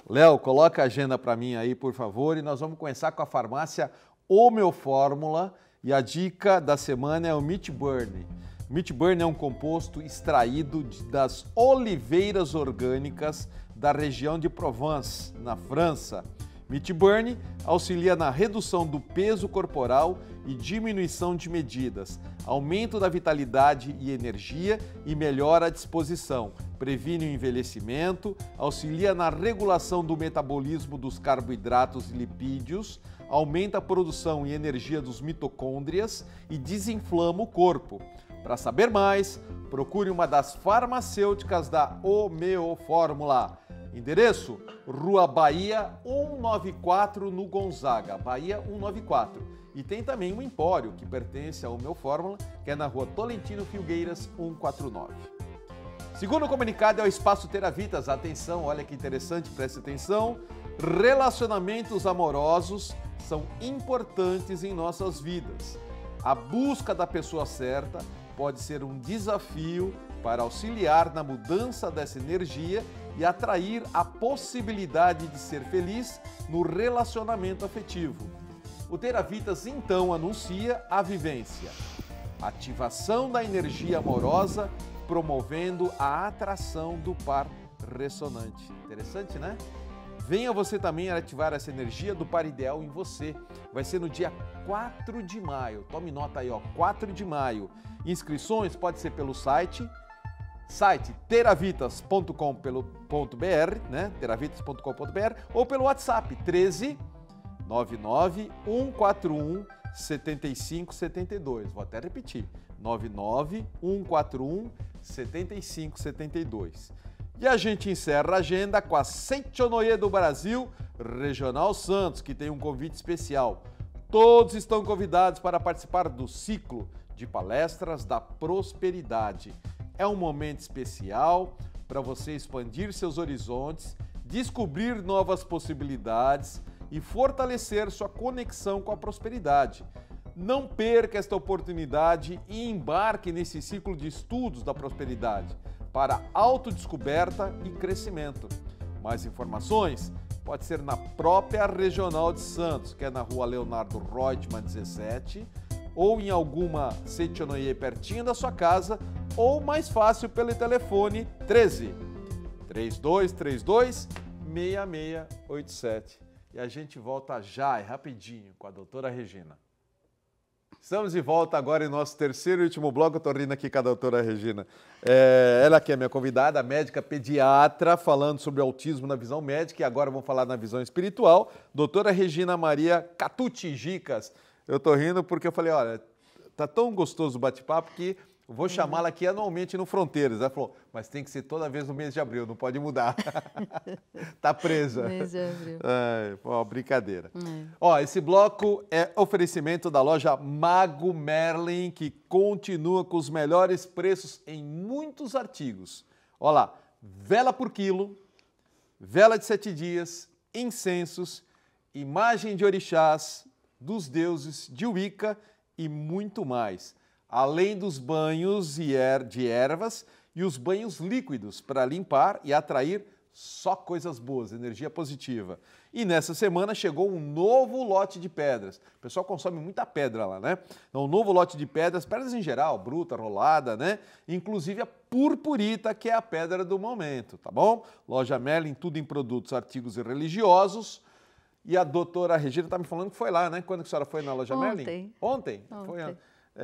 [SPEAKER 1] Léo, coloca a agenda para mim aí, por favor, e nós vamos começar com a farmácia Homeofórmula. E a dica da semana é o Meat Burn. Meat Burn é um composto extraído das oliveiras orgânicas da região de Provence, na França. Meat Burn auxilia na redução do peso corporal e diminuição de medidas, aumento da vitalidade e energia e melhora a disposição, previne o envelhecimento, auxilia na regulação do metabolismo dos carboidratos e lipídios, aumenta a produção e energia dos mitocôndrias e desinflama o corpo. Para saber mais, procure uma das farmacêuticas da Homeofórmula. Endereço: Rua Bahia 194, no Gonzaga, Bahia 194. E tem também um empório que pertence à Homeofórmula, que é na Rua Tolentino Filgueiras 149. Segundo comunicado é o Espaço Teravitas. Atenção, olha que interessante, preste atenção. Relacionamentos amorosos são importantes em nossas vidas. A busca da pessoa certa pode ser um desafio para auxiliar na mudança dessa energia e atrair a possibilidade de ser feliz no relacionamento afetivo. O Teravitas então anuncia a vivência, ativação da energia amorosa, promovendo a atração do par ressonante. Interessante, né? Venha você também ativar essa energia do par ideal em você. Vai ser no dia 4 de maio. Tome nota aí, ó, 4 de maio. Inscrições pode ser pelo site teravitas.com.br, né? teravitas.com.br, ou pelo WhatsApp 13 99 141 7572. Vou até repetir. 99 141 7572. E a gente encerra a agenda com a Seitonoye do Brasil, Regional Santos, que tem um convite especial. Todos estão convidados para participar do ciclo de palestras da prosperidade. É um momento especial para você expandir seus horizontes, descobrir novas possibilidades e fortalecer sua conexão com a prosperidade. Não perca esta oportunidade e embarque nesse ciclo de estudos da prosperidade para autodescoberta e crescimento. Mais informações pode ser na própria Regional de Santos, que é na Rua Leonardo Reutemann 17, ou em alguma Seitonoye pertinho da sua casa, ou mais fácil pelo telefone 13 3232 6687. E a gente volta já, rapidinho, com a doutora Regina. Estamos de volta agora em nosso terceiro e último bloco. Eu estou rindo aqui com a doutora Regina. Ela que é minha convidada, médica pediatra, falando sobre autismo na visão médica, e agora vamos falar na visão espiritual. Doutora Regina Maria Catucci Gicas. Eu estou rindo porque eu falei, olha, tá tão gostoso o bate-papo que eu vou chamá-la aqui anualmente no Fronteiras. Ela falou, mas tem que ser toda vez no mês de abril, não pode mudar. Tá presa.
[SPEAKER 2] Mês de abril.
[SPEAKER 1] Brincadeira. Ó, esse bloco é oferecimento da loja Mago Merlin, que continua com os melhores preços em muitos artigos. Olha lá, vela por quilo, vela de 7 dias, incensos, imagem de orixás, dos deuses, de Wicca e muito mais. Além dos banhos de ervas e os banhos líquidos para limpar e atrair só coisas boas, energia positiva. E nessa semana chegou um novo lote de pedras. O pessoal consome muita pedra lá, né? Então, um novo lote de pedras em geral, bruta, rolada, né? Inclusive a purpurita, que é a pedra do momento, tá bom? Loja Merlin, tudo em produtos, artigos e religiosos. E a doutora Regina está me falando que foi lá, né? Quando que a senhora foi na loja Merlin? Ontem. Foi.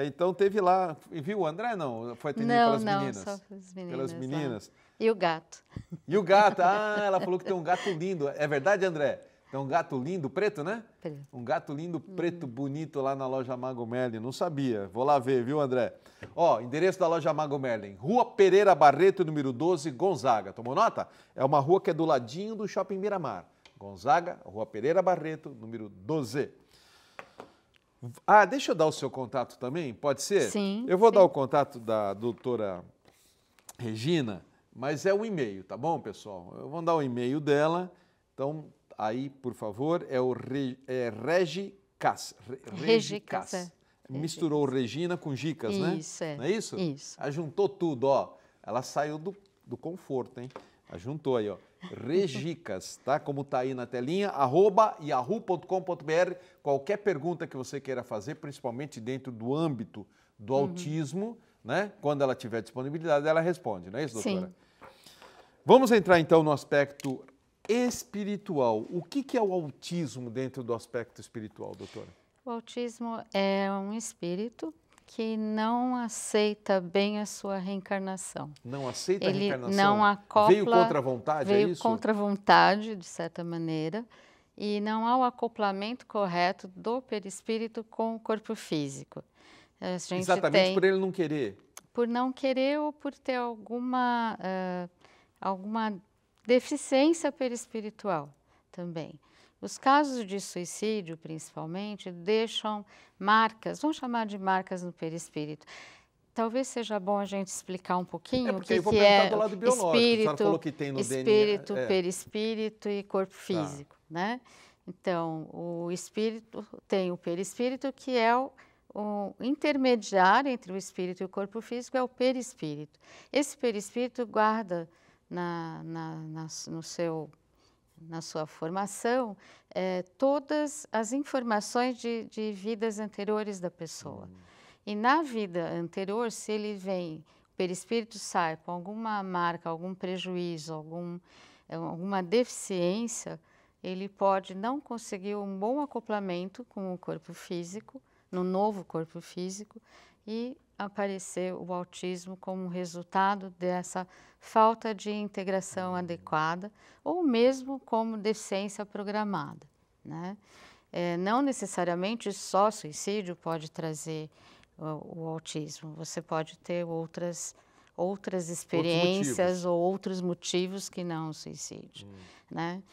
[SPEAKER 1] Então teve lá, viu o André? Não, foi atendido pelas meninas? Não, só as meninas. Pelas meninas.
[SPEAKER 2] E o gato.
[SPEAKER 1] E o gato, ela falou que tem um gato lindo. É verdade, André? Tem um gato lindo, preto, né? Preto. Um gato lindo, preto, bonito lá na loja Mago Merlin. Não sabia. Vou lá ver, viu, André? Ó, endereço da loja Mago Merlin. Rua Pereira Barreto, número 12, Gonzaga. Tomou nota? É uma rua que é do ladinho do Shopping Miramar. Gonzaga, Rua Pereira Barreto, número 12. Deixa eu dar o seu contato também, pode ser?
[SPEAKER 2] Sim.
[SPEAKER 1] Eu vou dar o contato da doutora Regina, mas é o e-mail, tá bom, pessoal? Eu vou dar o e-mail dela, então, aí, por favor, é o Regicas. Regicas. Misturou Regina com Gicas, né?
[SPEAKER 2] Isso, é.
[SPEAKER 1] Não é isso?
[SPEAKER 2] Isso.
[SPEAKER 1] Ajuntou tudo, ó. Ela saiu do conforto, hein? Ajuntou aí, ó. Regicas, tá? Como tá aí na telinha, @yahoo.com.br. Qualquer pergunta que você queira fazer, principalmente dentro do âmbito do autismo, né? Quando ela tiver disponibilidade, ela responde, não é isso, doutora?
[SPEAKER 2] Sim.
[SPEAKER 1] Vamos entrar então no aspecto espiritual. O que é o autismo dentro do aspecto espiritual, doutora?
[SPEAKER 2] O autismo é um espírito que não aceita bem a sua reencarnação.
[SPEAKER 1] Não aceita a
[SPEAKER 2] Ele
[SPEAKER 1] reencarnação?
[SPEAKER 2] não acopla,
[SPEAKER 1] Veio contra a vontade, é
[SPEAKER 2] veio
[SPEAKER 1] isso?
[SPEAKER 2] contra a vontade, de certa maneira, e não há o acoplamento correto do perispírito com o corpo físico. A gente
[SPEAKER 1] Exatamente por ele não querer.
[SPEAKER 2] por não querer ou por ter alguma deficiência perispiritual também. Os casos de suicídio, principalmente, deixam marcas, vamos chamar de marcas no perispírito. Talvez seja bom a gente explicar um pouquinho o
[SPEAKER 1] porque aí eu vou
[SPEAKER 2] que
[SPEAKER 1] perguntar
[SPEAKER 2] é
[SPEAKER 1] do lado biológico. A senhora falou que tem no
[SPEAKER 2] espírito,
[SPEAKER 1] DNA.
[SPEAKER 2] perispírito e corpo físico, né? Então, o espírito tem o perispírito, que é o intermediário entre o espírito e o corpo físico, é o perispírito. Esse perispírito guarda na sua formação todas as informações de vidas anteriores da pessoa. E na vida anterior, se ele vem, o perispírito sai com alguma marca, algum prejuízo, alguma deficiência, ele pode não conseguir um bom acoplamento com o corpo físico, no novo corpo físico, e aparecer o autismo como resultado dessa falta de integração adequada, ou mesmo como deficiência programada, né? Não necessariamente só suicídio pode trazer o autismo, você pode ter outras experiências ou outros motivos que não o suicídio, né?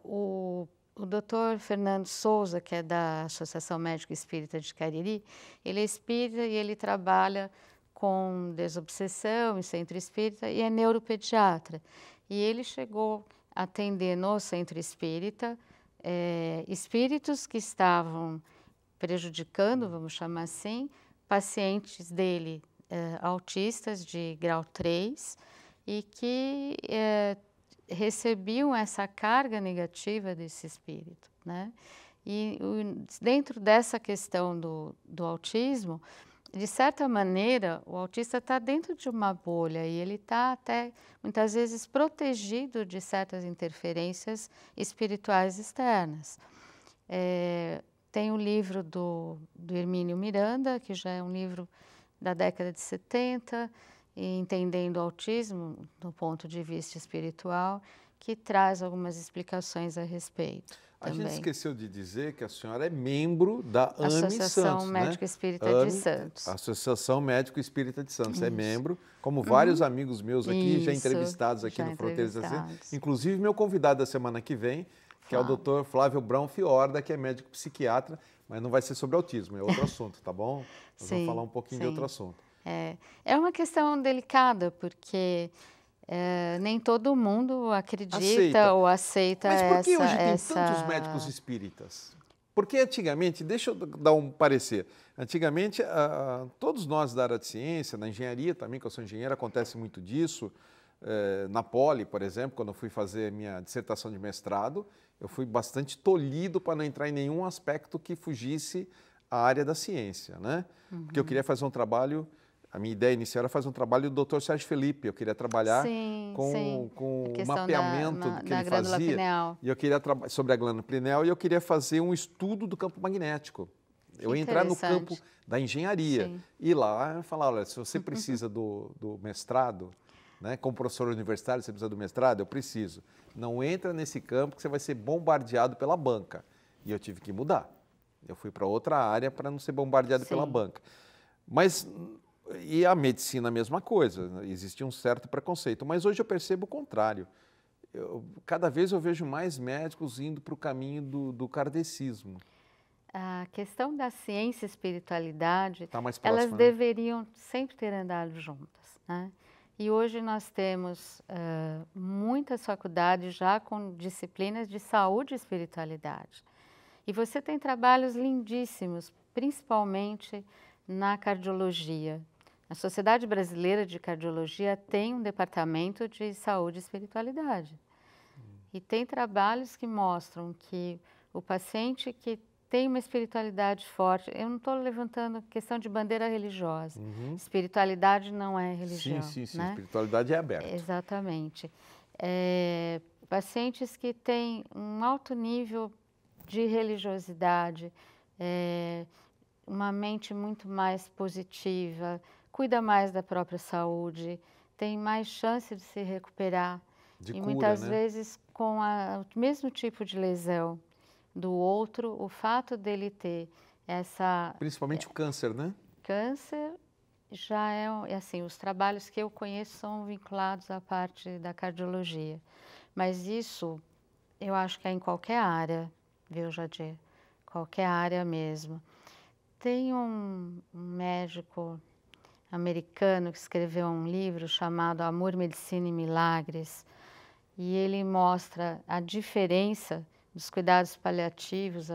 [SPEAKER 2] O Dr. Fernando Souza, que é da Associação Médico Espírita de Cariri, ele é espírita e ele trabalha com desobsessão em centro espírita e é neuropediatra. E ele chegou a atender no centro espírita espíritos que estavam prejudicando, vamos chamar assim, pacientes dele autistas de grau 3 e que recebiam essa carga negativa desse espírito, né? E dentro dessa questão do autismo, de certa maneira, o autista está dentro de uma bolha e ele está até, muitas vezes, protegido de certas interferências espirituais externas. Tem o livro do Hermínio Miranda, que já é um livro da década de 70, e Entendendo o Autismo, do ponto de vista espiritual, que traz algumas explicações a respeito.
[SPEAKER 1] A
[SPEAKER 2] também.
[SPEAKER 1] gente esqueceu de dizer que a senhora é membro da AME
[SPEAKER 2] Associação
[SPEAKER 1] Santos,
[SPEAKER 2] Médico
[SPEAKER 1] né?
[SPEAKER 2] Espírita de Santos.
[SPEAKER 1] Associação Médico Espírita de Santos.
[SPEAKER 2] Isso.
[SPEAKER 1] É membro, como vários amigos meus aqui, já entrevistados aqui
[SPEAKER 2] já
[SPEAKER 1] no Fronteiras da Ciência.
[SPEAKER 2] entrevistados.
[SPEAKER 1] Inclusive, meu convidado da semana que vem, que é o Dr. Flávio Brown Fiorda, que é médico psiquiatra, mas não vai ser sobre autismo, é outro assunto, tá bom? Nós vamos falar um pouquinho de outro assunto.
[SPEAKER 2] É uma questão delicada, porque nem todo mundo acredita ou aceita
[SPEAKER 1] Mas por que hoje tem
[SPEAKER 2] essa...
[SPEAKER 1] tantos médicos espíritas? Porque antigamente, deixa eu dar um parecer, antigamente todos nós da área de ciência, na engenharia também, que eu sou engenheiro, acontece muito disso. Na Poli, por exemplo, quando eu fui fazer minha dissertação de mestrado, eu fui bastante tolhido para não entrar em nenhum aspecto que fugisse à área da ciência, né? Porque eu queria fazer um trabalho... A minha ideia inicial era fazer um trabalho do Dr. Sérgio Felipe. Eu queria trabalhar com o mapeamento que ele fazia.
[SPEAKER 2] Pineal.
[SPEAKER 1] E eu queria sobre a glândula pineal e eu queria fazer um estudo do campo magnético. Eu ia entrar no campo da engenharia.
[SPEAKER 2] Sim.
[SPEAKER 1] E lá falar, olha, se você precisa do mestrado, né, como professor universitário, você precisa do mestrado, eu preciso. Não entra nesse campo que você vai ser bombardeado pela banca. E eu tive que mudar. Eu fui para outra área para não ser bombardeado pela banca. Mas... E a medicina, a mesma coisa, existia um certo preconceito, mas hoje eu percebo o contrário. Cada vez eu vejo mais médicos indo para o caminho do kardecismo.
[SPEAKER 2] A questão da ciência e espiritualidade,
[SPEAKER 1] Tá mais próxima,
[SPEAKER 2] elas
[SPEAKER 1] né?
[SPEAKER 2] deveriam sempre ter andado juntas, né? E hoje nós temos muitas faculdades já com disciplinas de saúde e espiritualidade. E você tem trabalhos lindíssimos, principalmente na cardiologia. A Sociedade Brasileira de Cardiologia tem um departamento de saúde e espiritualidade. E tem trabalhos que mostram que o paciente que tem uma espiritualidade forte, eu não estou levantando questão de bandeira religiosa. Espiritualidade não é religião.
[SPEAKER 1] Sim,
[SPEAKER 2] né?
[SPEAKER 1] espiritualidade é aberta.
[SPEAKER 2] Exatamente. pacientes que têm um alto nível de religiosidade, uma mente muito mais positiva, cuida mais da própria saúde, tem mais chance de se recuperar.
[SPEAKER 1] De
[SPEAKER 2] e
[SPEAKER 1] cura,
[SPEAKER 2] muitas
[SPEAKER 1] né?
[SPEAKER 2] vezes com o mesmo tipo de lesão do outro, o fato dele ter essa
[SPEAKER 1] Principalmente o câncer, né?
[SPEAKER 2] câncer já é assim, os trabalhos que eu conheço são vinculados à parte da cardiologia. Mas isso eu acho que é em qualquer área, viu, Jadir? Qualquer área mesmo. Tem um médico americano que escreveu um livro chamado Amor, Medicina e Milagres, e ele mostra a diferença dos cuidados paliativos,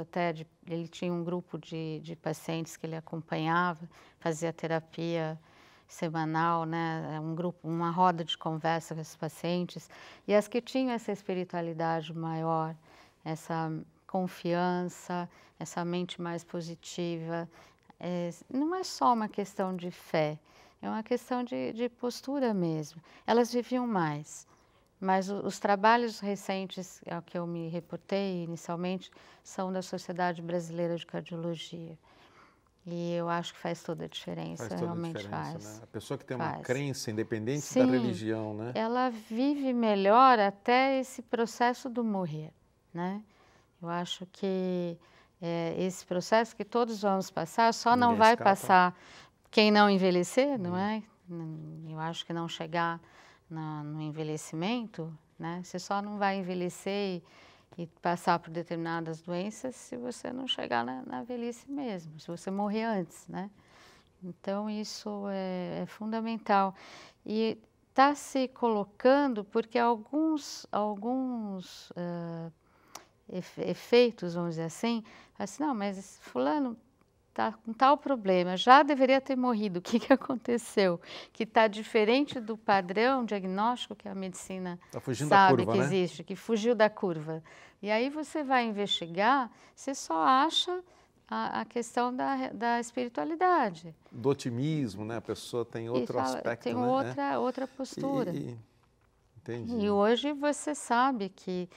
[SPEAKER 2] ele tinha um grupo de pacientes que ele acompanhava, fazia terapia semanal, né, uma roda de conversa com esses pacientes, e as que tinham essa espiritualidade maior, essa confiança, essa mente mais positiva, não é só uma questão de fé, é uma questão de postura mesmo. Elas viviam mais. Mas os trabalhos recentes ao que eu me reportei inicialmente são da Sociedade Brasileira de Cardiologia. E eu acho que faz toda a diferença,
[SPEAKER 1] Faz toda a
[SPEAKER 2] realmente
[SPEAKER 1] diferença,
[SPEAKER 2] faz.
[SPEAKER 1] né? A pessoa que tem uma
[SPEAKER 2] Faz.
[SPEAKER 1] crença, independente da
[SPEAKER 2] Sim,
[SPEAKER 1] religião, né?
[SPEAKER 2] ela vive melhor até esse processo do morrer, né? Eu acho que esse processo que todos vamos passar, só não
[SPEAKER 1] Ninguém
[SPEAKER 2] vai
[SPEAKER 1] escapa.
[SPEAKER 2] passar quem não envelhecer, não é? Eu acho que não chegar no envelhecimento, né? Você só não vai envelhecer e passar por determinadas doenças se você não chegar na velhice mesmo, se você morrer antes, né? Então, isso é fundamental. E está se colocando porque alguns efeitos, vamos dizer assim, não, mas fulano está com tal problema, já deveria ter morrido, o que que aconteceu? Que está diferente do padrão diagnóstico que a medicina
[SPEAKER 1] Tá fugindo da
[SPEAKER 2] sabe
[SPEAKER 1] curva,
[SPEAKER 2] que
[SPEAKER 1] né?
[SPEAKER 2] existe, que fugiu da curva. E aí você vai investigar, você só acha a questão da espiritualidade.
[SPEAKER 1] Do otimismo, né? A pessoa tem
[SPEAKER 2] E
[SPEAKER 1] outro
[SPEAKER 2] fala,
[SPEAKER 1] aspecto,
[SPEAKER 2] tem
[SPEAKER 1] né?
[SPEAKER 2] outra postura.
[SPEAKER 1] Entendi.
[SPEAKER 2] E hoje você sabe que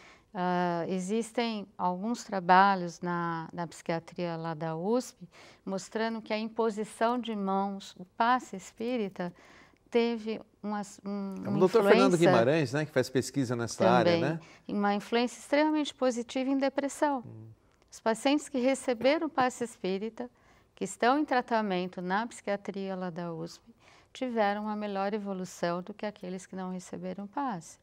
[SPEAKER 2] existem alguns trabalhos na psiquiatria lá da USP mostrando que a imposição de mãos, o passe espírita, teve uma
[SPEAKER 1] É o doutor Fernando
[SPEAKER 2] influência
[SPEAKER 1] Guimarães, né? Que faz pesquisa nessa área,
[SPEAKER 2] também,
[SPEAKER 1] né?
[SPEAKER 2] uma influência extremamente positiva em depressão. Os pacientes que receberam o passe espírita, que estão em tratamento na psiquiatria lá da USP, tiveram uma melhor evolução do que aqueles que não receberam passe.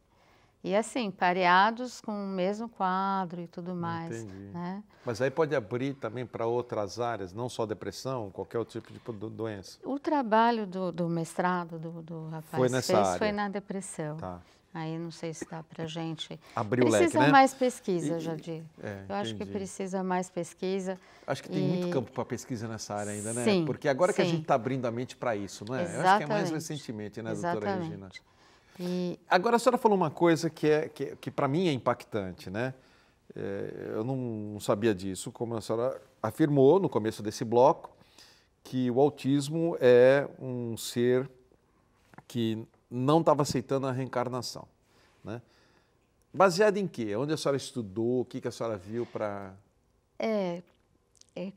[SPEAKER 2] E assim, pareados com o mesmo quadro e tudo mais.
[SPEAKER 1] Entendi.
[SPEAKER 2] Né?
[SPEAKER 1] Mas aí pode abrir também para outras áreas, não só depressão, qualquer outro tipo de doença.
[SPEAKER 2] O trabalho do mestrado do rapaz
[SPEAKER 1] Foi nessa
[SPEAKER 2] fez
[SPEAKER 1] área.
[SPEAKER 2] foi na depressão.
[SPEAKER 1] Tá.
[SPEAKER 2] Aí não sei se dá pra gente.
[SPEAKER 1] Abrir o leque,
[SPEAKER 2] Precisa
[SPEAKER 1] né?
[SPEAKER 2] mais pesquisa, Jadir. Eu acho que
[SPEAKER 1] entendi.
[SPEAKER 2] precisa mais pesquisa.
[SPEAKER 1] Acho que tem muito campo para pesquisa nessa área ainda, né?
[SPEAKER 2] Sim,
[SPEAKER 1] Porque agora que a
[SPEAKER 2] sim.
[SPEAKER 1] gente está abrindo a mente para isso, não é? Eu acho que é mais recentemente, né, doutora Regina? Agora a senhora falou uma coisa que para mim é impactante, né? Eu não sabia disso, como a senhora afirmou no começo desse bloco, que o autismo é um ser que não estava aceitando a reencarnação, né? Baseado em quê? Onde a senhora estudou? O que a senhora viu para...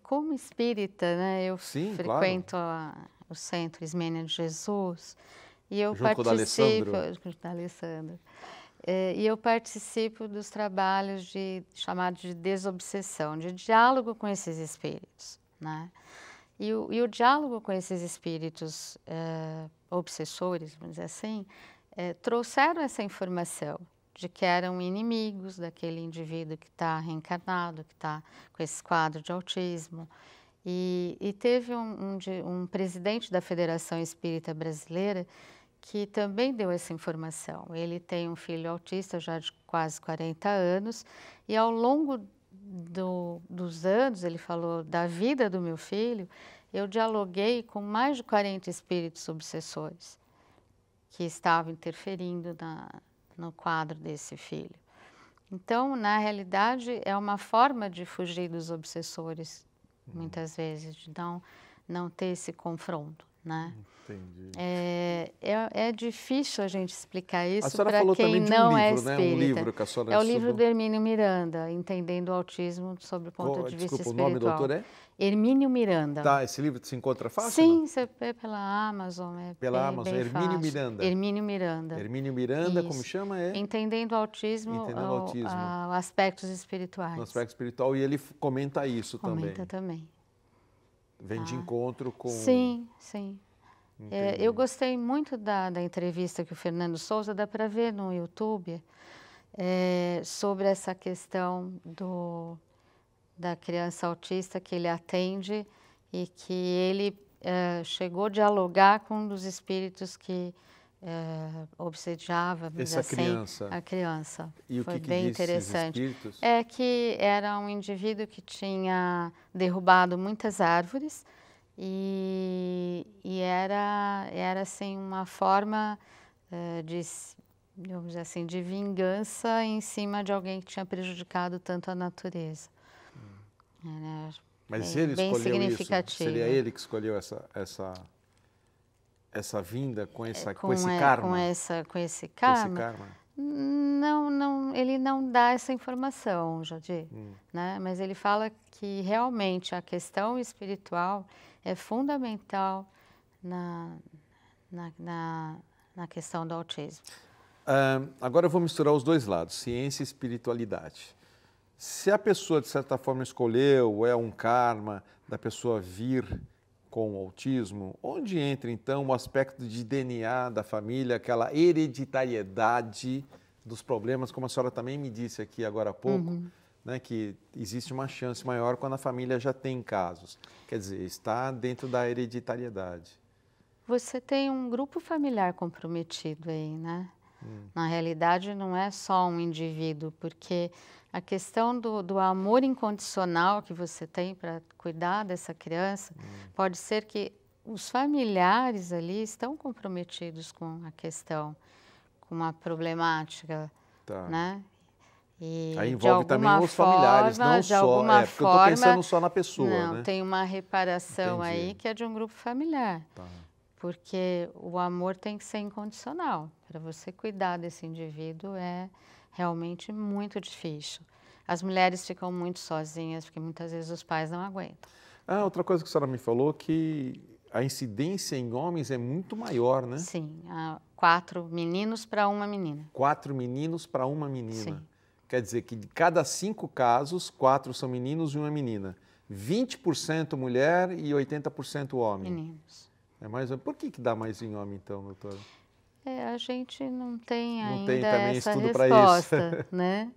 [SPEAKER 2] Como espírita, né? Eu
[SPEAKER 1] Sim,
[SPEAKER 2] frequento o Centro Ismênia de Jesus e eu
[SPEAKER 1] Junto com o
[SPEAKER 2] participo...
[SPEAKER 1] D'Alessandro.
[SPEAKER 2] Da Alessandro. E eu participo dos trabalhos chamados de desobsessão, de diálogo com esses espíritos, né? E o diálogo com esses espíritos obsessores, vamos dizer assim, trouxeram essa informação de que eram inimigos daquele indivíduo que está reencarnado, que está com esse quadro de autismo. E teve um presidente da Federação Espírita Brasileira que também deu essa informação. Ele tem um filho autista já de quase 40 anos e ao longo dos anos, ele falou, da vida do meu filho, eu dialoguei com mais de 40 espíritos obsessores que estavam interferindo no quadro desse filho. Então, na realidade, é uma forma de fugir dos obsessores, muitas vezes, de não ter esse confronto, né?
[SPEAKER 1] Entendi.
[SPEAKER 2] É difícil a gente explicar
[SPEAKER 1] A
[SPEAKER 2] isso
[SPEAKER 1] senhora
[SPEAKER 2] para
[SPEAKER 1] falou
[SPEAKER 2] quem
[SPEAKER 1] também de um
[SPEAKER 2] não é
[SPEAKER 1] livro, né? Um
[SPEAKER 2] espírita.
[SPEAKER 1] livro que a senhora
[SPEAKER 2] É o livro
[SPEAKER 1] estudou.
[SPEAKER 2] do Hermínio Miranda, Entendendo o Autismo sob o ponto de vista
[SPEAKER 1] Desculpa, o nome do
[SPEAKER 2] espiritual.
[SPEAKER 1] autor é?
[SPEAKER 2] Hermínio Miranda.
[SPEAKER 1] Tá, esse livro se encontra fácil?
[SPEAKER 2] Sim, você vê pela Amazon, é
[SPEAKER 1] Pela
[SPEAKER 2] bem,
[SPEAKER 1] Amazon,
[SPEAKER 2] bem
[SPEAKER 1] Hermínio
[SPEAKER 2] fácil.
[SPEAKER 1] Miranda.
[SPEAKER 2] Hermínio Miranda.
[SPEAKER 1] Hermínio Miranda, como
[SPEAKER 2] Isso.
[SPEAKER 1] chama? É?
[SPEAKER 2] Entendendo o Autismo,
[SPEAKER 1] Entendendo o Autismo.
[SPEAKER 2] aspectos espirituais.
[SPEAKER 1] No aspecto espiritual, e ele comenta isso
[SPEAKER 2] Comenta
[SPEAKER 1] também.
[SPEAKER 2] também.
[SPEAKER 1] Vem de encontro com...
[SPEAKER 2] Sim, sim.
[SPEAKER 1] Entendi.
[SPEAKER 2] Eu gostei muito da entrevista que o Fernando Souza, dá para ver no YouTube, sobre essa questão da criança autista que ele atende e que ele chegou a dialogar com um dos espíritos que obsediava, vamos dizer
[SPEAKER 1] Essa criança.
[SPEAKER 2] a criança.
[SPEAKER 1] E o
[SPEAKER 2] Foi
[SPEAKER 1] que
[SPEAKER 2] bem
[SPEAKER 1] disse esses
[SPEAKER 2] interessante.
[SPEAKER 1] espíritos?
[SPEAKER 2] É que era um indivíduo que tinha derrubado muitas árvores e era assim uma forma vamos dizer assim, de vingança em cima de alguém que tinha prejudicado tanto a natureza. Era
[SPEAKER 1] Mas
[SPEAKER 2] bem,
[SPEAKER 1] ele
[SPEAKER 2] bem
[SPEAKER 1] escolheu isso?
[SPEAKER 2] significativo.
[SPEAKER 1] Seria ele que escolheu essa vinda com esse karma?
[SPEAKER 2] Com esse karma?
[SPEAKER 1] Esse karma?
[SPEAKER 2] Não, ele não dá essa informação, Jadir, né? Mas ele fala que realmente a questão espiritual é fundamental na questão do autismo.
[SPEAKER 1] Agora eu vou misturar os dois lados, ciência e espiritualidade. Se a pessoa, de certa forma, escolheu, é um karma da pessoa vir com o autismo, onde entra, então, o aspecto de DNA da família, aquela hereditariedade dos problemas, como a senhora também me disse aqui agora há pouco, né, que existe uma chance maior quando a família já tem casos. Quer dizer, está dentro da hereditariedade.
[SPEAKER 2] Você tem um grupo familiar comprometido aí, né? Na realidade, não é só um indivíduo, porque a questão do amor incondicional que você tem para cuidar dessa criança, pode ser que os familiares ali estão comprometidos com a questão, com a problemática, né? E
[SPEAKER 1] aí envolve também os familiares, não só, porque eu estou pensando só na pessoa,
[SPEAKER 2] não,
[SPEAKER 1] né?
[SPEAKER 2] tem uma reparação aí que é de um grupo familiar.
[SPEAKER 1] Tá.
[SPEAKER 2] Porque o amor tem que ser incondicional. Para você cuidar desse indivíduo é realmente muito difícil. As mulheres ficam muito sozinhas, porque muitas vezes os pais não aguentam.
[SPEAKER 1] Outra coisa que a senhora me falou, que a incidência em homens é muito maior, né?
[SPEAKER 2] Sim, 4 meninos para uma menina.
[SPEAKER 1] 4 meninos para uma menina.
[SPEAKER 2] Sim.
[SPEAKER 1] Quer dizer que de cada 5 casos, 4 são meninos e uma menina. 20% mulher e 80% homem.
[SPEAKER 2] Meninos.
[SPEAKER 1] Por que dá mais em homem, então, doutora?
[SPEAKER 2] A gente não tem
[SPEAKER 1] Não
[SPEAKER 2] ainda
[SPEAKER 1] tem também
[SPEAKER 2] essa
[SPEAKER 1] estudo para isso.
[SPEAKER 2] resposta, né?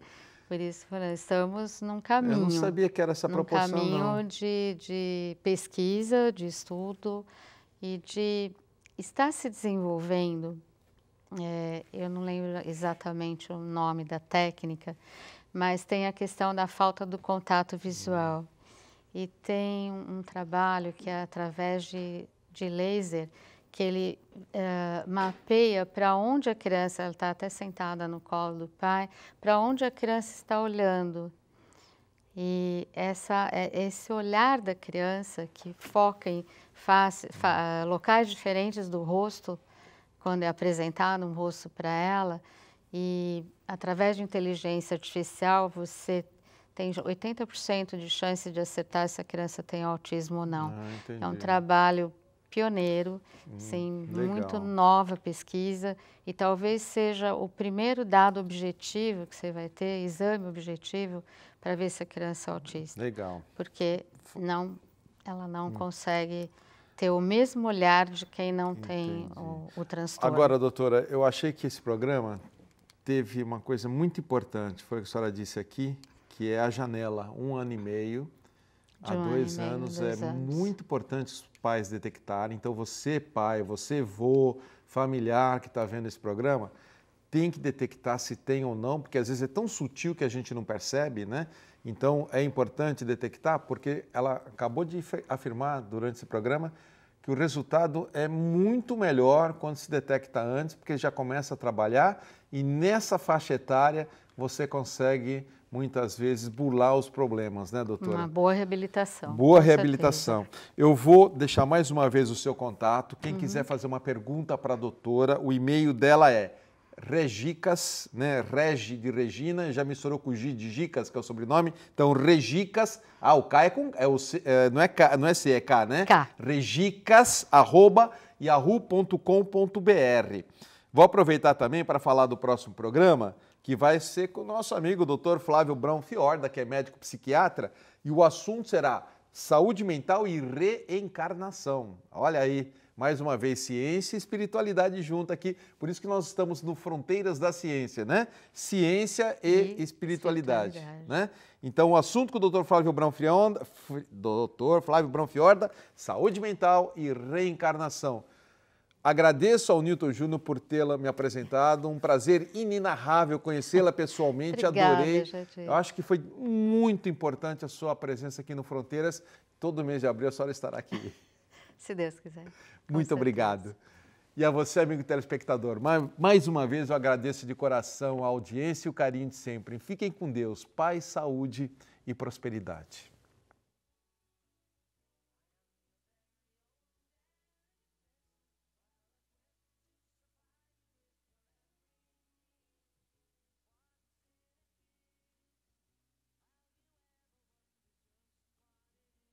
[SPEAKER 2] Por isso, estamos num caminho.
[SPEAKER 1] Eu não sabia que era essa proporção, não.
[SPEAKER 2] Num caminho de pesquisa, de estudo e de estar se desenvolvendo. Eu não lembro exatamente o nome da técnica, mas tem a questão da falta do contato visual. E tem um trabalho que é através de laser, que ele mapeia para onde a criança, ela está até sentada no colo do pai, para onde a criança está olhando. E esse olhar da criança que foca em locais diferentes do rosto, quando é apresentado um rosto para ela, e através de inteligência artificial você tem 80% de chance de acertar se a criança tem autismo ou não. É um trabalho pioneiro, sim, muito nova pesquisa, e talvez seja o primeiro dado objetivo que você vai ter, exame objetivo, para ver se a criança é autista.
[SPEAKER 1] Legal.
[SPEAKER 2] Porque ela não consegue ter o mesmo olhar de quem não tem o transtorno.
[SPEAKER 1] Agora, doutora, eu achei que esse programa teve uma coisa muito importante, foi o que a senhora disse aqui, que é a janela, 1 ano e meio, a 2 anos, muito importante os pais detectarem. Então, você, pai, você, vô, familiar que está vendo esse programa, tem que detectar se tem ou não, porque às vezes é tão sutil que a gente não percebe, né? Então, é importante detectar, porque ela acabou de afirmar durante esse programa que o resultado é muito melhor quando se detecta antes, porque já começa a trabalhar e nessa faixa etária você consegue muitas vezes, burlar os problemas, né, doutora?
[SPEAKER 2] Uma boa reabilitação.
[SPEAKER 1] Boa reabilitação. Eu vou deixar mais uma vez o seu contato. Quem quiser fazer uma pergunta para a doutora, o e-mail dela é regicas, né? Regi de Regina, já misturou com Gi de Gicas, que é o sobrenome. Então, regicas, o K é com, não é K, não é C, é K, né?
[SPEAKER 2] K.
[SPEAKER 1] regicas@yahoo.com.br. Vou aproveitar também para falar do próximo programa, que vai ser com o nosso amigo Dr. Flávio Brown Fiorda, que é médico psiquiatra, e o assunto será saúde mental e reencarnação. Olha aí, mais uma vez, ciência e espiritualidade junto aqui, por isso que nós estamos no Fronteiras da Ciência, né? Ciência e espiritualidade, né? Então, o assunto com o Dr. Flávio Brown Fiorda, saúde mental e reencarnação. Agradeço ao Newton Júnior por tê-la me apresentado, um prazer inenarrável conhecê-la pessoalmente,
[SPEAKER 2] Obrigada,
[SPEAKER 1] adorei.
[SPEAKER 2] Jardim.
[SPEAKER 1] Eu acho que foi muito importante a sua presença aqui no Fronteiras. Todo mês de abril a senhora estará aqui.
[SPEAKER 2] Se Deus quiser.
[SPEAKER 1] Muito obrigado. E a você, amigo telespectador, mais uma vez eu agradeço de coração a audiência e o carinho de sempre. Fiquem com Deus, paz, saúde e prosperidade.